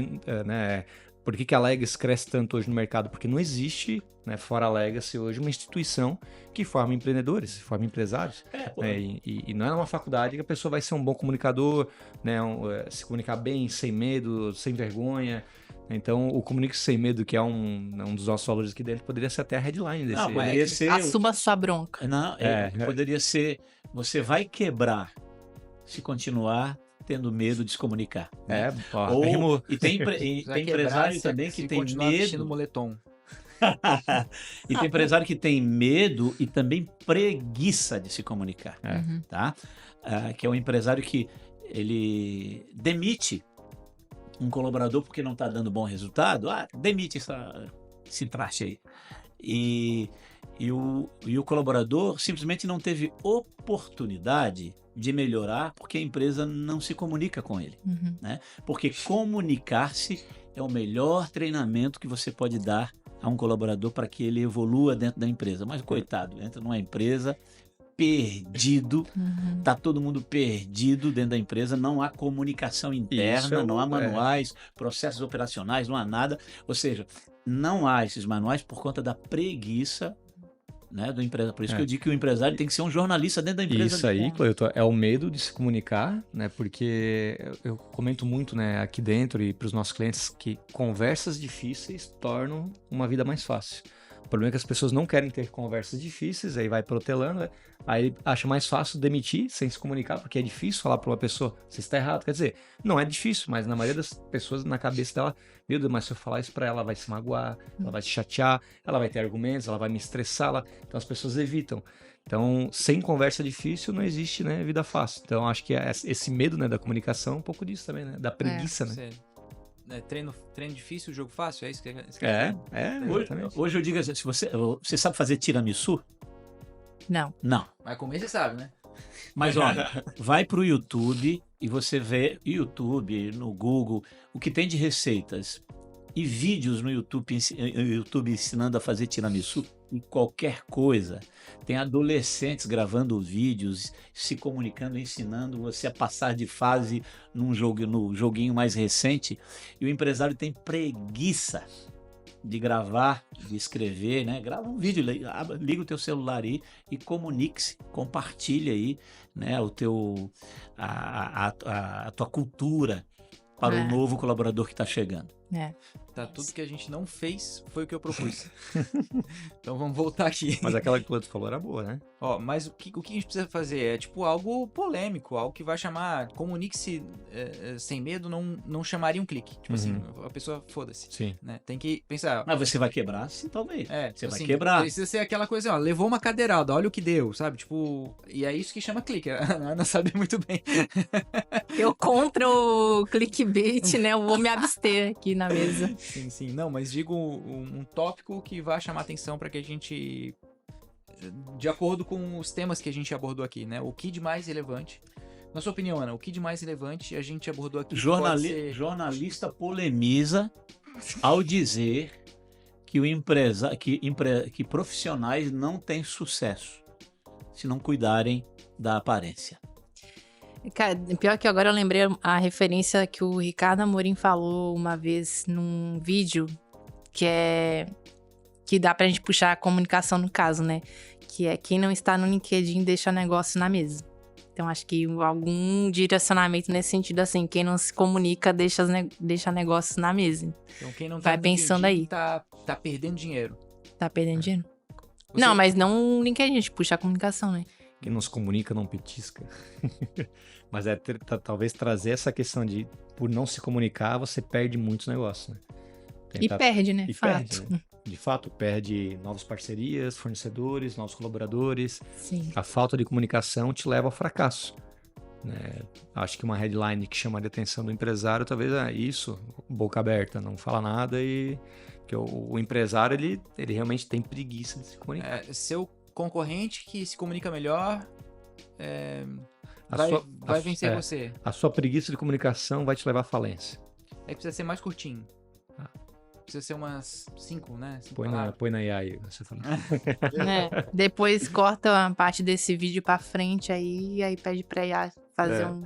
por que a Legacy cresce tanto hoje no mercado? Porque não existe, né, fora a Legacy hoje, uma instituição que forma empreendedores, forma empresários. Né? E não é uma faculdade que a pessoa vai ser um bom comunicador, né, se comunicar bem, sem medo, sem vergonha. Então, o Comunique Sem Medo, que é um dos nossos valores aqui dentro, poderia ser até a headline desse. Não, poderia ser... Assuma sua bronca. Não, poderia ser... Você vai quebrar se continuar tendo medo de se comunicar. Né? Rimou. E tem empresário também que tem medo... no moletom. E tem empresário que tem medo e também preguiça de se comunicar. Tá? Que é um empresário que ele demite um colaborador porque não está dando bom resultado. Demite esse traste aí. E o colaborador simplesmente não teve oportunidade de melhorar porque a empresa não se comunica com ele. Né? Porque comunicar-se é o melhor treinamento que você pode dar a um colaborador para que ele evolua dentro da empresa. Mas, coitado, entra numa empresa perdido, tá todo mundo perdido dentro da empresa, não há comunicação interna, não há manuais, processos operacionais, não há nada. Ou seja, não há esses manuais por conta da preguiça, né, do empresário. Por isso que eu digo que o empresário tem que ser um jornalista dentro da empresa. Isso aí, Cleuton, é o medo de se comunicar, né? Porque eu comento muito, né, aqui dentro e para os nossos clientes que conversas difíceis tornam uma vida mais fácil. O problema é que as pessoas não querem ter conversas difíceis, aí vai protelando, né? Aí acha mais fácil demitir sem se comunicar, porque é difícil falar para uma pessoa, você está errado. Quer dizer, não é difícil, mas na maioria das pessoas, na cabeça dela, meu Deus, mas se eu falar isso para ela, ela vai se magoar, ela vai se chatear, ela vai ter argumentos, ela vai me estressar, então as pessoas evitam. Então, sem conversa difícil, não existe, né, vida fácil. Então, acho que esse medo, né, da comunicação é um pouco disso também, né? Da preguiça, né? Treino difícil, jogo fácil, é isso que Hoje eu digo assim, se você sabe fazer tiramisu? Não. Mas comer você sabe, né? Mas olha, vai pro YouTube e você vê no Google, o que tem de receitas e vídeos no YouTube ensinando a fazer tiramisu e qualquer coisa. Tem adolescentes gravando vídeos, se comunicando, ensinando você a passar de fase no joguinho mais recente. E o empresário tem preguiça de gravar, de escrever, né? Grava um vídeo, liga o teu celular aí e comunique-se, compartilha aí, né, a tua cultura para o novo colaborador que está chegando. Tá, tudo que a gente não fez foi o que eu propus. Então vamos voltar aqui. Mas aquela que o Cleiton falou era boa, né? Ó, mas o que a gente precisa fazer é, tipo, algo polêmico, algo que vai chamar, comunique-se sem medo, não chamaria um clique. Tipo assim, a pessoa, foda-se. Sim. Né? Tem que pensar... Mas você vai quebrar? Sim, talvez. Você vai assim, quebrar. Precisa ser aquela coisa, ó, levou uma cadeirada, olha o que deu, sabe? Tipo, e é isso que chama clique. A Ana sabe muito bem. Eu contra o clickbait, né? Eu vou me abster aqui na mesa. Sim. Não, mas digo um tópico que vai chamar atenção para que a gente... De acordo com os temas que a gente abordou aqui, né? O que de mais relevante... Na sua opinião, Ana, o que de mais relevante a gente abordou aqui? Jornalista polemiza ao dizer que que profissionais não têm sucesso se não cuidarem da aparência. Cara, pior que agora eu lembrei a referência que o Ricardo Amorim falou uma vez num vídeo, que dá pra gente puxar a comunicação no caso, né? Que é quem não está no LinkedIn deixa negócio na mesa. Então acho que algum direcionamento nesse sentido, assim, quem não se comunica deixa negócios na mesa. Então quem não tá vai pensando aí. Tá perdendo dinheiro. Tá perdendo dinheiro? Não, mas não o LinkedIn, a gente puxa a comunicação, né? Quem não se comunica não petisca. Mas talvez trazer essa questão de, por não se comunicar, você perde muitos negócios, né? Perde, né? E fato. perde, né? De fato, perde novas parcerias, fornecedores, novos colaboradores. Sim. A falta de comunicação te leva ao fracasso, né? Acho que uma headline que chamaria a atenção do empresário, talvez isso, boca aberta, não fala nada e... Porque o empresário, ele realmente tem preguiça de se comunicar. Seu concorrente que se comunica melhor vai vencer você. A sua preguiça de comunicação vai te levar à falência. Aí precisa ser mais curtinho. Precisa ser umas 5, né? Põe na IA aí, você fala. Depois corta a parte desse vídeo pra frente aí pede pra IA fazer um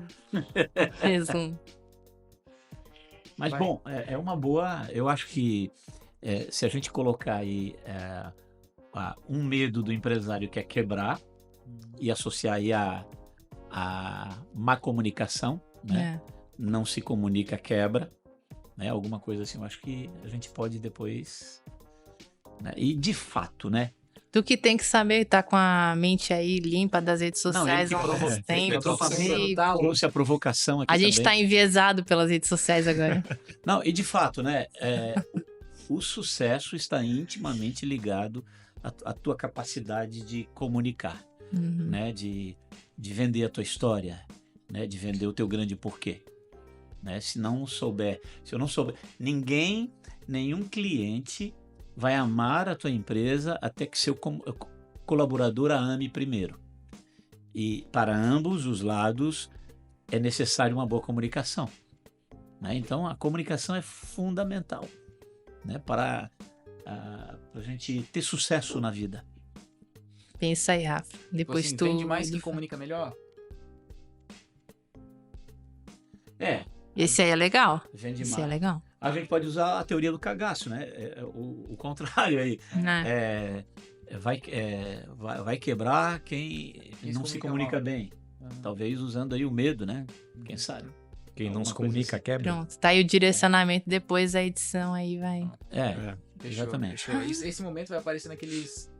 resumo. Mas, bom, é uma boa... Eu acho que se a gente colocar aí um medo do empresário que é quebrar e associar aí a má comunicação, né? Não se comunica, quebra, né? Alguma coisa assim, eu acho que a gente pode depois... Né? E, de fato, né? Tu que tem que saber, tá com a mente aí limpa das redes sociais há alguns tempos. Trouxe a provocação aqui. A gente também. tá enviesado pelas redes sociais agora. Não, e de fato, né? O sucesso está intimamente ligado à tua capacidade de comunicar, né? De vender a tua história, né? De vender o teu grande porquê, né? Se eu não souber, nenhum cliente vai amar a tua empresa até que seu colaborador a ame primeiro. E para ambos os lados é necessário uma boa comunicação, né? Então a comunicação é fundamental, né? Para a gente ter sucesso na vida. Pensa aí, Rafa. Depois assim, tu... Vende mais quem comunica melhor? Esse aí é legal. Vende Esse mais. é legal. A gente pode usar a teoria do cagaço, né? O contrário aí. Vai quebrar quem não se comunica bem. Talvez usando aí o medo, né? Quem sabe? Quem não se comunica, assim. quebra. Pronto, tá aí o direcionamento depois da edição aí vai... Fechou, exatamente. Fechou. Esse momento vai aparecer naqueles...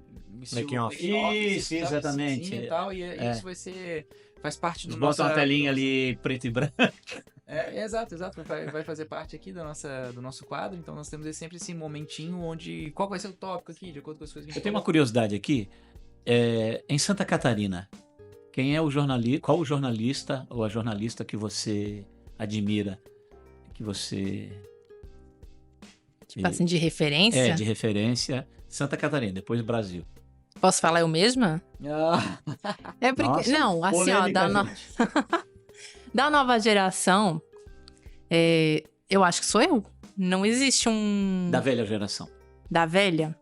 Making off. Isso, exatamente. E tal, isso vai ser... Faz parte do nosso... nosso... Bota uma telinha ali preto e branco. Exato. Vai fazer parte aqui do nosso quadro. Então nós temos sempre esse momentinho onde... Qual vai ser o tópico aqui, de acordo com as coisas que a gente Eu tenho uma curiosidade aqui. Em Santa Catarina, qual o jornalista ou a jornalista que você admira? Que você... Tipo assim, de referência? De referência. Santa Catarina, depois Brasil. Posso falar eu mesma? É porque... Nossa, não, assim, ó, polêmica, da nova geração, eu acho que sou eu. Não existe um... Da velha geração. Da velha?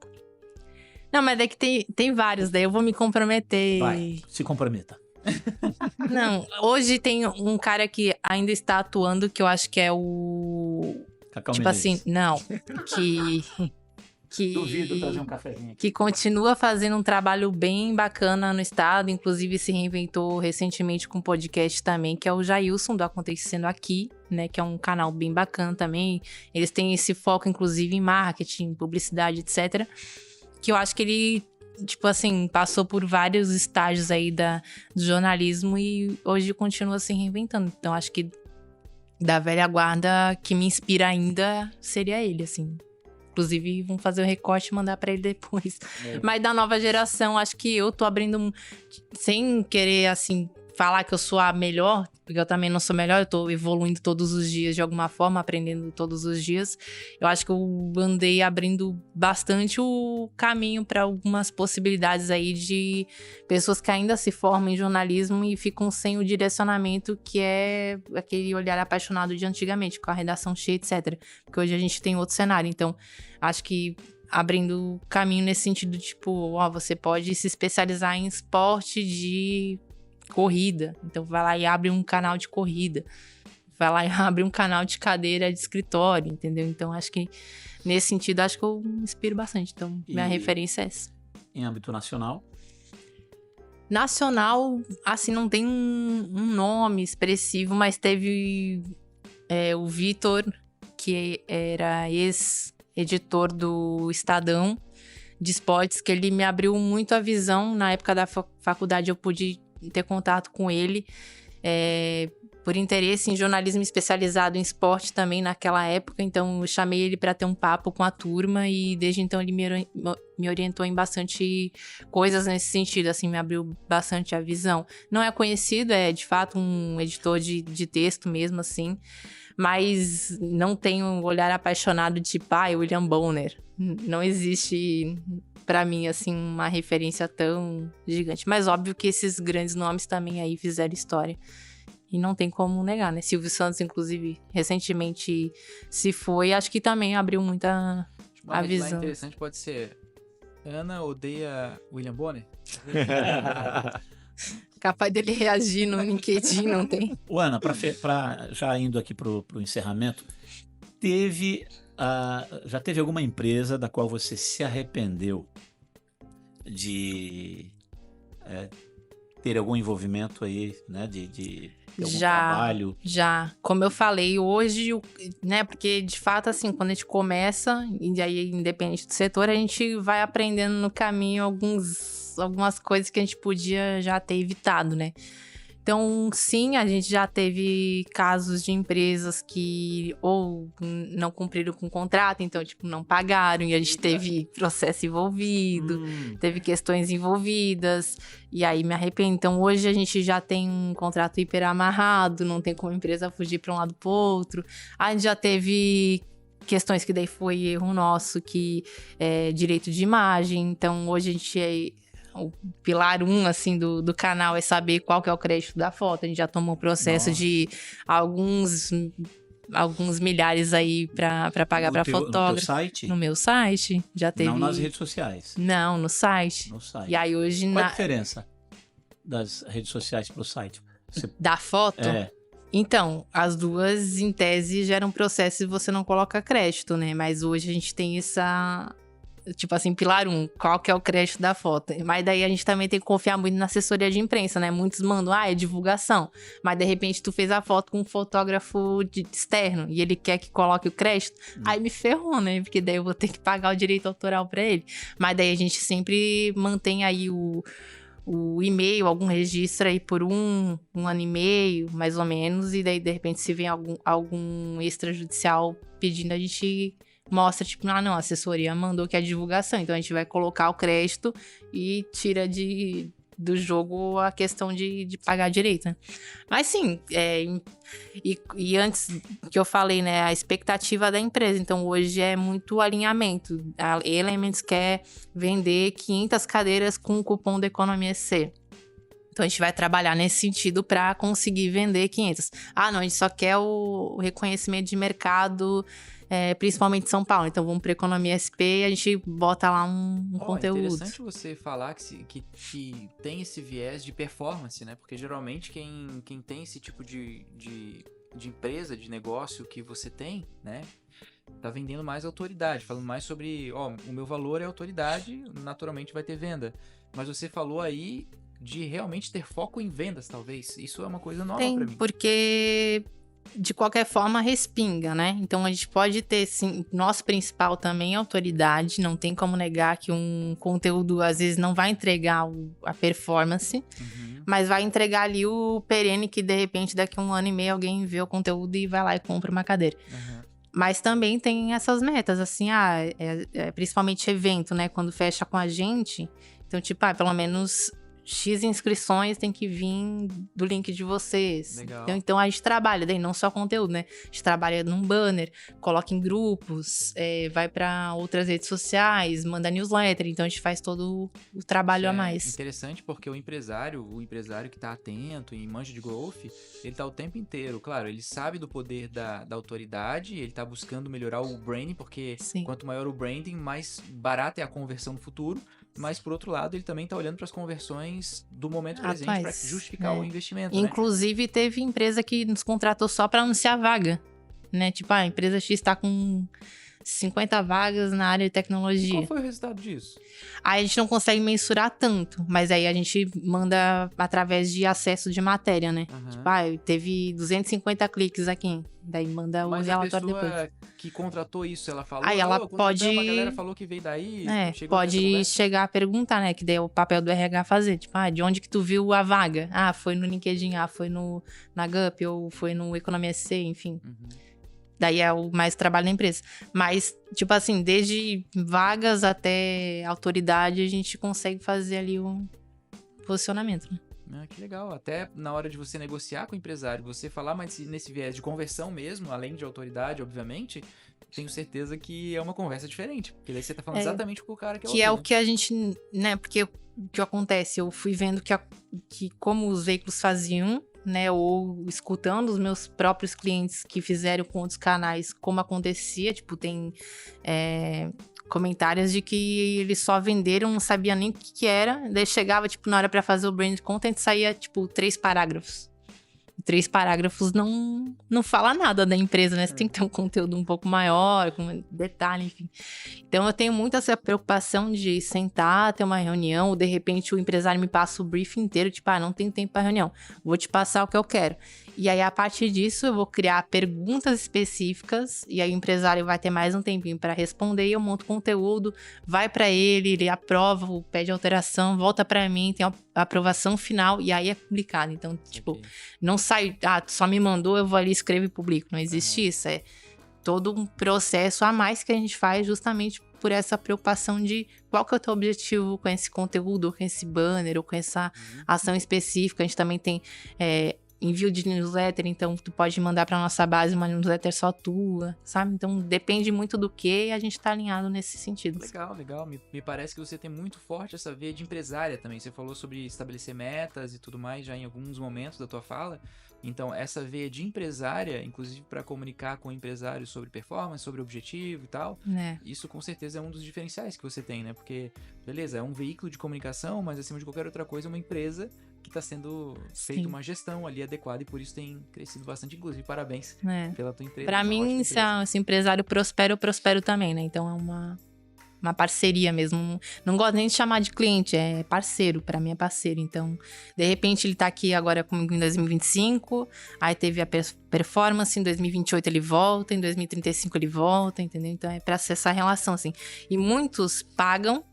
Não, mas é que tem vários, daí eu vou me comprometer. Vai, se comprometa. Não, hoje tem um cara que ainda está atuando, que eu acho que é o... Cacau tipo Menezes. assim, não, que... Duvido trazer um cafezinho aqui. que continua fazendo um trabalho bem bacana no estado, inclusive se reinventou recentemente com um podcast também, que é o Jailson, do Acontecendo Aqui, né, que é um canal bem bacana também. Eles têm esse foco, inclusive, em marketing, publicidade, etc. Que eu acho que ele, tipo assim, passou por vários estágios aí do jornalismo e hoje continua se reinventando. Então, acho que da velha guarda que me inspira ainda seria ele, assim. Inclusive, vamos fazer o recorte e mandar pra ele depois. Mas da nova geração, acho que eu tô abrindo, sem querer, assim, falar que eu sou a melhor, porque eu também não sou melhor, eu tô evoluindo todos os dias de alguma forma, aprendendo todos os dias. Eu acho que eu andei abrindo bastante o caminho para algumas possibilidades aí de pessoas que ainda se formam em jornalismo e ficam sem o direcionamento que é aquele olhar apaixonado de antigamente, com a redação cheia, etc. Porque hoje a gente tem outro cenário, então acho que abrindo caminho nesse sentido, tipo, ó, você pode se especializar em esporte de corrida, então vai lá e abre um canal de corrida, vai lá e abre um canal de cadeira de escritório, entendeu? Então acho que nesse sentido acho que eu me inspiro bastante, então minha referência é essa. Em âmbito nacional? Nacional, assim, não tem um nome expressivo, mas teve o Vitor, que era ex-editor do Estadão de esportes, que ele me abriu muito a visão. Na época da faculdade eu pude ter contato com ele, por interesse em jornalismo especializado em esporte também naquela época, então eu chamei ele para ter um papo com a turma e desde então ele me orientou em bastante coisas nesse sentido, assim, me abriu bastante a visão. Não é conhecido, é de fato um editor de texto mesmo, assim, mas não tem um olhar apaixonado de William Bonner. Não existe pra mim, assim, uma referência tão gigante. Mas óbvio que esses grandes nomes também aí fizeram história. E não tem como negar, né? Silvio Santos, inclusive, recentemente se foi. Acho que também abriu muita a visão. Interessante pode ser: Ana odeia William Bonner? Capaz dele reagir no LinkedIn, não tem? Ana, já indo aqui pro encerramento, já teve alguma empresa da qual você se arrependeu de ter algum envolvimento aí, né, de algum trabalho? Já. Como eu falei, hoje, né, porque de fato, assim, quando a gente começa, e aí independente do setor, a gente vai aprendendo no caminho algumas coisas que a gente podia já ter evitado, né? Então, sim, a gente já teve casos de empresas que ou não cumpriram com o contrato, então, tipo, não pagaram, e a gente teve processo envolvido, teve questões envolvidas, e aí me arrependo. Então, hoje a gente já tem um contrato hiper amarrado, não tem como a empresa fugir para um lado para o outro. A gente já teve questões que daí foi erro nosso, que é direito de imagem, então hoje a gente o pilar 1, assim, do canal é saber qual que é o crédito da foto. A gente já tomou processo de alguns milhares aí pra pagar pra fotógrafo. No teu site? No meu site. Já teve... Não nas redes sociais? Não, no site. No site. E aí hoje... Qual a diferença das redes sociais pro site? Da foto? Então, as duas, em tese, geram processo e você não coloca crédito, né? Mas hoje a gente tem essa... Tipo assim, pilar 1, qual que é o crédito da foto? Mas daí a gente também tem que confiar muito na assessoria de imprensa, né? Muitos mandam, é divulgação. Mas de repente tu fez a foto com um fotógrafo externo e ele quer que coloque o crédito. Aí me ferrou, né? Porque daí eu vou ter que pagar o direito autoral pra ele. Mas daí a gente sempre mantém aí o e-mail, algum registro aí por um ano e meio, mais ou menos. E daí, de repente, se vem algum extrajudicial pedindo, a gente... mostra, tipo, não, a assessoria mandou que é divulgação, então a gente vai colocar o crédito e tira do jogo a questão de pagar direito, né? Mas sim, e antes que eu falei, né, a expectativa da empresa, então hoje é muito alinhamento. A Elements quer vender 500 cadeiras com o cupom da Economia C. Então a gente vai trabalhar nesse sentido para conseguir vender 500. Não, a gente só quer o reconhecimento de mercado, principalmente São Paulo. Então vamos para Economia SP e a gente bota lá um conteúdo. É interessante você falar que tem esse viés de performance, né? Porque geralmente quem tem esse tipo de empresa, de negócio que você tem, né? tá vendendo mais autoridade, falando mais sobre, o meu valor é autoridade, naturalmente vai ter venda. Mas você falou aí de realmente ter foco em vendas, talvez. Isso é uma coisa nova Tem, pra mim. porque de qualquer forma respinga, né? Então a gente pode ter, sim, nosso principal também é autoridade, não tem como negar que um conteúdo às vezes não vai entregar a performance, mas vai entregar ali o perene que de repente daqui a 1 ano e meio alguém vê o conteúdo e vai lá e compra uma cadeira. Mas também tem essas metas, assim, principalmente evento, né? Quando fecha com a gente, então tipo, pelo menos X inscrições tem que vir do link de vocês. Legal. Então a gente trabalha, daí não só conteúdo, né? A gente trabalha num banner, coloca em grupos, vai para outras redes sociais, manda newsletter. Então a gente faz todo o trabalho a mais. Interessante porque o empresário que tá atento e manja de growth, ele tá o tempo inteiro. Claro, ele sabe do poder da autoridade, ele tá buscando melhorar o branding, porque quanto maior o branding, mais barata é a conversão no futuro. Mas, por outro lado, ele também está olhando para as conversões do momento presente para justificar o investimento. Inclusive, teve empresa que nos contratou só para anunciar vaga, né? Tipo, a empresa X está com 50 vagas na área de tecnologia. Qual foi o resultado disso? Aí a gente não consegue mensurar tanto, mas aí a gente manda através de acesso de matéria, né? Tipo, teve 250 cliques aqui. Daí manda o relatório depois. Mas a pessoa que contratou isso, ela falou... Aí ela pode... Uma galera falou que veio daí... Pode chegar a perguntar, né? Que daí é o papel do RH fazer. Tipo, de onde que tu viu a vaga? Foi no LinkedIn, foi na Gup, ou foi no Economia SC, enfim. Daí é o mais trabalho da empresa. Mas, tipo assim, desde vagas até autoridade, a gente consegue fazer ali um posicionamento, né? Que legal. Até na hora de você negociar com o empresário, você falar mais nesse viés de conversão mesmo, além de autoridade, obviamente, tenho certeza que é uma conversa diferente. Porque daí você tá falando exatamente o que o cara quer ouvir. Que é o que a gente, né? Porque o que acontece? Eu fui vendo que como os veículos faziam, né? Ou escutando os meus próprios clientes que fizeram com outros canais, como acontecia. Tipo, tem comentários de que eles só venderam, não sabia nem o que era. Daí chegava, tipo, na hora pra fazer o brand content, saía, tipo, 3 parágrafos. 3 parágrafos não fala nada da empresa, né? Você tem que ter um conteúdo um pouco maior, com detalhe, enfim. Então, eu tenho muito essa preocupação de sentar, ter uma reunião, ou de repente o empresário me passa o briefing inteiro, tipo, não tenho tempo para reunião, vou te passar o que eu quero. E aí, a partir disso, eu vou criar perguntas específicas, e aí o empresário vai ter mais um tempinho para responder, e eu monto conteúdo, vai para ele aprova, pede alteração, volta para mim, tem a aprovação final, e aí é publicado. Então, tipo, não sai, só me mandou, eu vou ali, escrevo e publico. Não existe isso, é todo um processo a mais que a gente faz justamente por essa preocupação de qual que é o teu objetivo com esse conteúdo, ou com esse banner, ou com essa ação específica. A gente também tem envio de newsletter, então tu pode mandar para nossa base uma newsletter só tua, sabe? Então depende muito do que, e a gente tá alinhado nesse sentido. Legal. Me parece que você tem muito forte essa veia de empresária também. Você falou sobre estabelecer metas e tudo mais já em alguns momentos da tua fala. Então, essa veia de empresária, inclusive para comunicar com o empresário sobre performance, sobre objetivo e tal, isso com certeza é um dos diferenciais que você tem, né? Porque, beleza, é um veículo de comunicação, mas acima de qualquer outra coisa, é uma empresa que está sendo feita uma gestão ali adequada e por isso tem crescido bastante. Inclusive, parabéns pela tua empresa. Para mim, se esse empresário prospera, eu prospero também, né? Então, é uma parceria mesmo. Não gosto nem de chamar de cliente, é parceiro. Para mim é parceiro. Então, de repente, ele tá aqui agora comigo em 2025, aí teve a performance, em 2028 ele volta, em 2035 ele volta, entendeu? Então, é para acessar a relação, assim. E muitos pagam,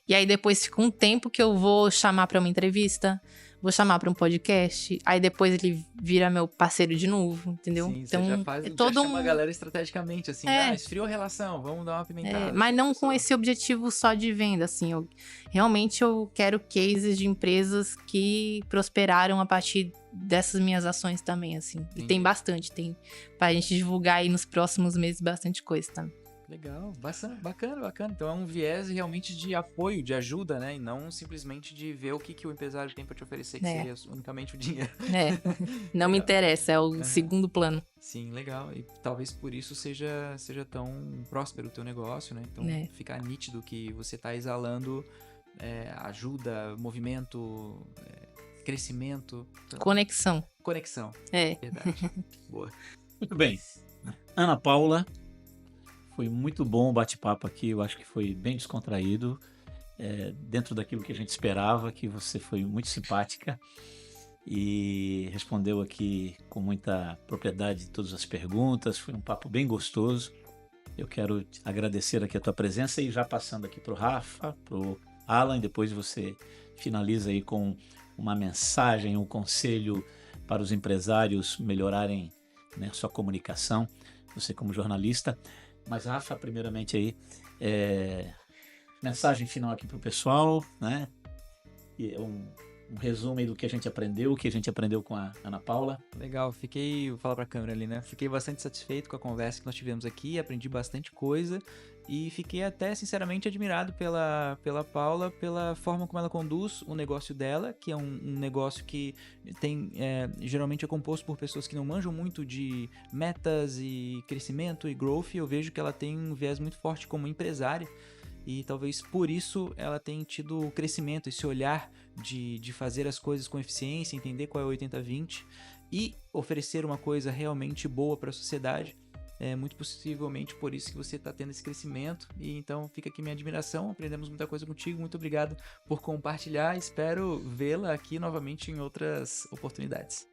e aí depois fica um tempo que eu vou chamar para uma entrevista, vou chamar para um podcast, aí depois ele vira meu parceiro de novo, entendeu? Sim, então, você já faz, já chama a galera estrategicamente, assim, esfriou a relação, vamos dar uma apimentada. Mas não com esse objetivo só de venda, assim, realmente eu quero cases de empresas que prosperaram a partir dessas minhas ações também, assim. Entendi. E tem bastante, tem pra gente divulgar aí nos próximos meses bastante coisa também. Legal, bacana. Então é um viés realmente de apoio, de ajuda, né? E não simplesmente de ver o que o empresário tem para te oferecer, que seria unicamente o dinheiro. Não me interessa, é o segundo plano. Sim, legal. E talvez por isso seja tão próspero o teu negócio, né? Então fica nítido que você tá exalando ajuda, movimento, crescimento. Então... Conexão. É. Verdade. Boa. Muito bem. Ana Paula, Foi muito bom o bate-papo aqui, eu acho que foi bem descontraído, dentro daquilo que a gente esperava, que você foi muito simpática e respondeu aqui com muita propriedade todas as perguntas, foi um papo bem gostoso. Eu quero agradecer aqui a tua presença e já passando aqui para o Rafa, para o Alan, depois você finaliza aí com uma mensagem, um conselho para os empresários melhorarem, né, sua comunicação, você como jornalista. Mas Rafa, primeiramente aí, mensagem final aqui para o pessoal, né? E um resumo aí do que a gente aprendeu, com a Ana Paula. Legal, vou falar pra câmera ali, né? Fiquei bastante satisfeito com a conversa que nós tivemos aqui, aprendi bastante coisa e fiquei até, sinceramente, admirado pela Paula, pela forma como ela conduz o negócio dela, que é um negócio que geralmente é composto por pessoas que não manjam muito de metas e crescimento e growth. Eu vejo que ela tem um viés muito forte como empresária, e talvez por isso ela tenha tido o crescimento, esse olhar de fazer as coisas com eficiência, entender qual é o 80-20 e oferecer uma coisa realmente boa para a sociedade. É muito possivelmente por isso que você está tendo esse crescimento, e então fica aqui minha admiração, aprendemos muita coisa contigo, muito obrigado por compartilhar, espero vê-la aqui novamente em outras oportunidades.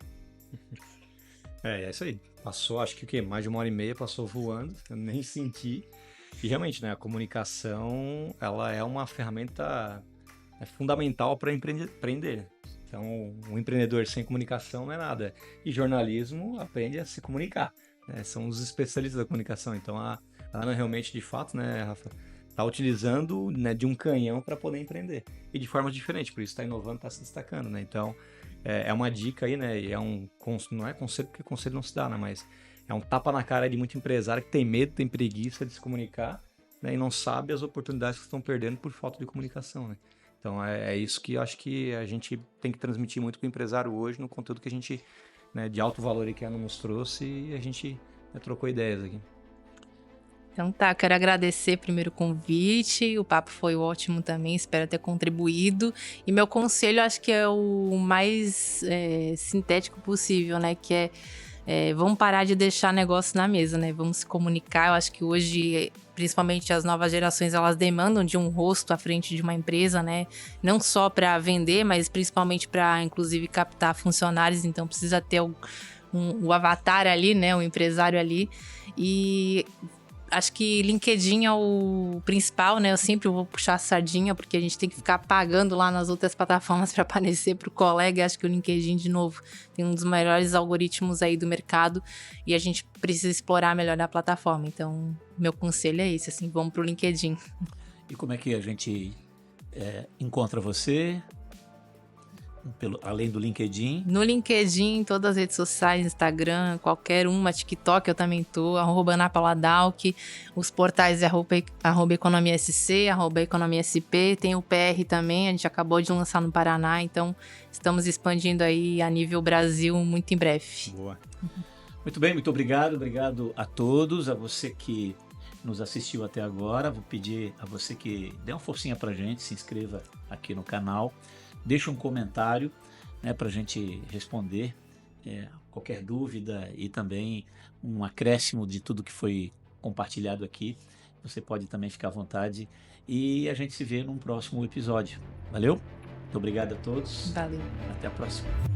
É isso aí, passou acho que mais de 1h30 passou voando, eu nem senti. E realmente, né, a comunicação, ela é uma ferramenta fundamental para empreender. Então, um empreendedor sem comunicação não é nada. E jornalismo aprende a se comunicar, né? São os especialistas da comunicação. Então, a Ana realmente, de fato, né, Rafa, está utilizando, né, de um canhão para poder empreender. E de forma diferente, por isso está inovando, está se destacando, né? Então, é uma dica aí, né? E não é conselho, porque conselho não se dá, né? Mas é um tapa na cara de muito empresário que tem medo, tem preguiça de se comunicar, né, e não sabe as oportunidades que estão perdendo por falta de comunicação, né? Então é isso que eu acho que a gente tem que transmitir muito para o empresário hoje no conteúdo que a gente, né, de alto valor aí que a Ana nos trouxe, e a gente, né, trocou ideias aqui. Então tá, quero agradecer primeiro o convite, o papo foi ótimo também, espero ter contribuído. E meu conselho acho que é o mais sintético possível, né? Que vamos parar de deixar negócio na mesa, né? Vamos se comunicar. Eu acho que hoje, principalmente as novas gerações, elas demandam de um rosto à frente de uma empresa, né? Não só para vender, mas principalmente para, inclusive, captar funcionários. Então precisa ter o avatar ali, né? O empresário ali. E acho que LinkedIn é o principal, né? Eu sempre vou puxar a sardinha, porque a gente tem que ficar pagando lá nas outras plataformas para aparecer para o colega. Acho que o LinkedIn, de novo, tem um dos melhores algoritmos aí do mercado e a gente precisa explorar melhor a plataforma. Então, meu conselho é esse, assim, vamos para o LinkedIn. E como é que a gente encontra você? Além do LinkedIn? No LinkedIn, todas as redes sociais, Instagram, qualquer uma, TikTok eu também tô, @AnaPaulaDalck, os portais @EconomiaSC, @EconomiaSP, tem o PR também, a gente acabou de lançar no Paraná, então estamos expandindo aí a nível Brasil muito em breve. Boa. Muito bem, muito obrigado a todos, a você que nos assistiu até agora. Vou pedir a você que dê uma forcinha pra gente, se inscreva aqui no canal, deixa um comentário, né, para a gente responder qualquer dúvida e também um acréscimo de tudo que foi compartilhado aqui. Você pode também ficar à vontade e a gente se vê num próximo episódio. Valeu? Muito obrigado a todos. Valeu. Até a próxima.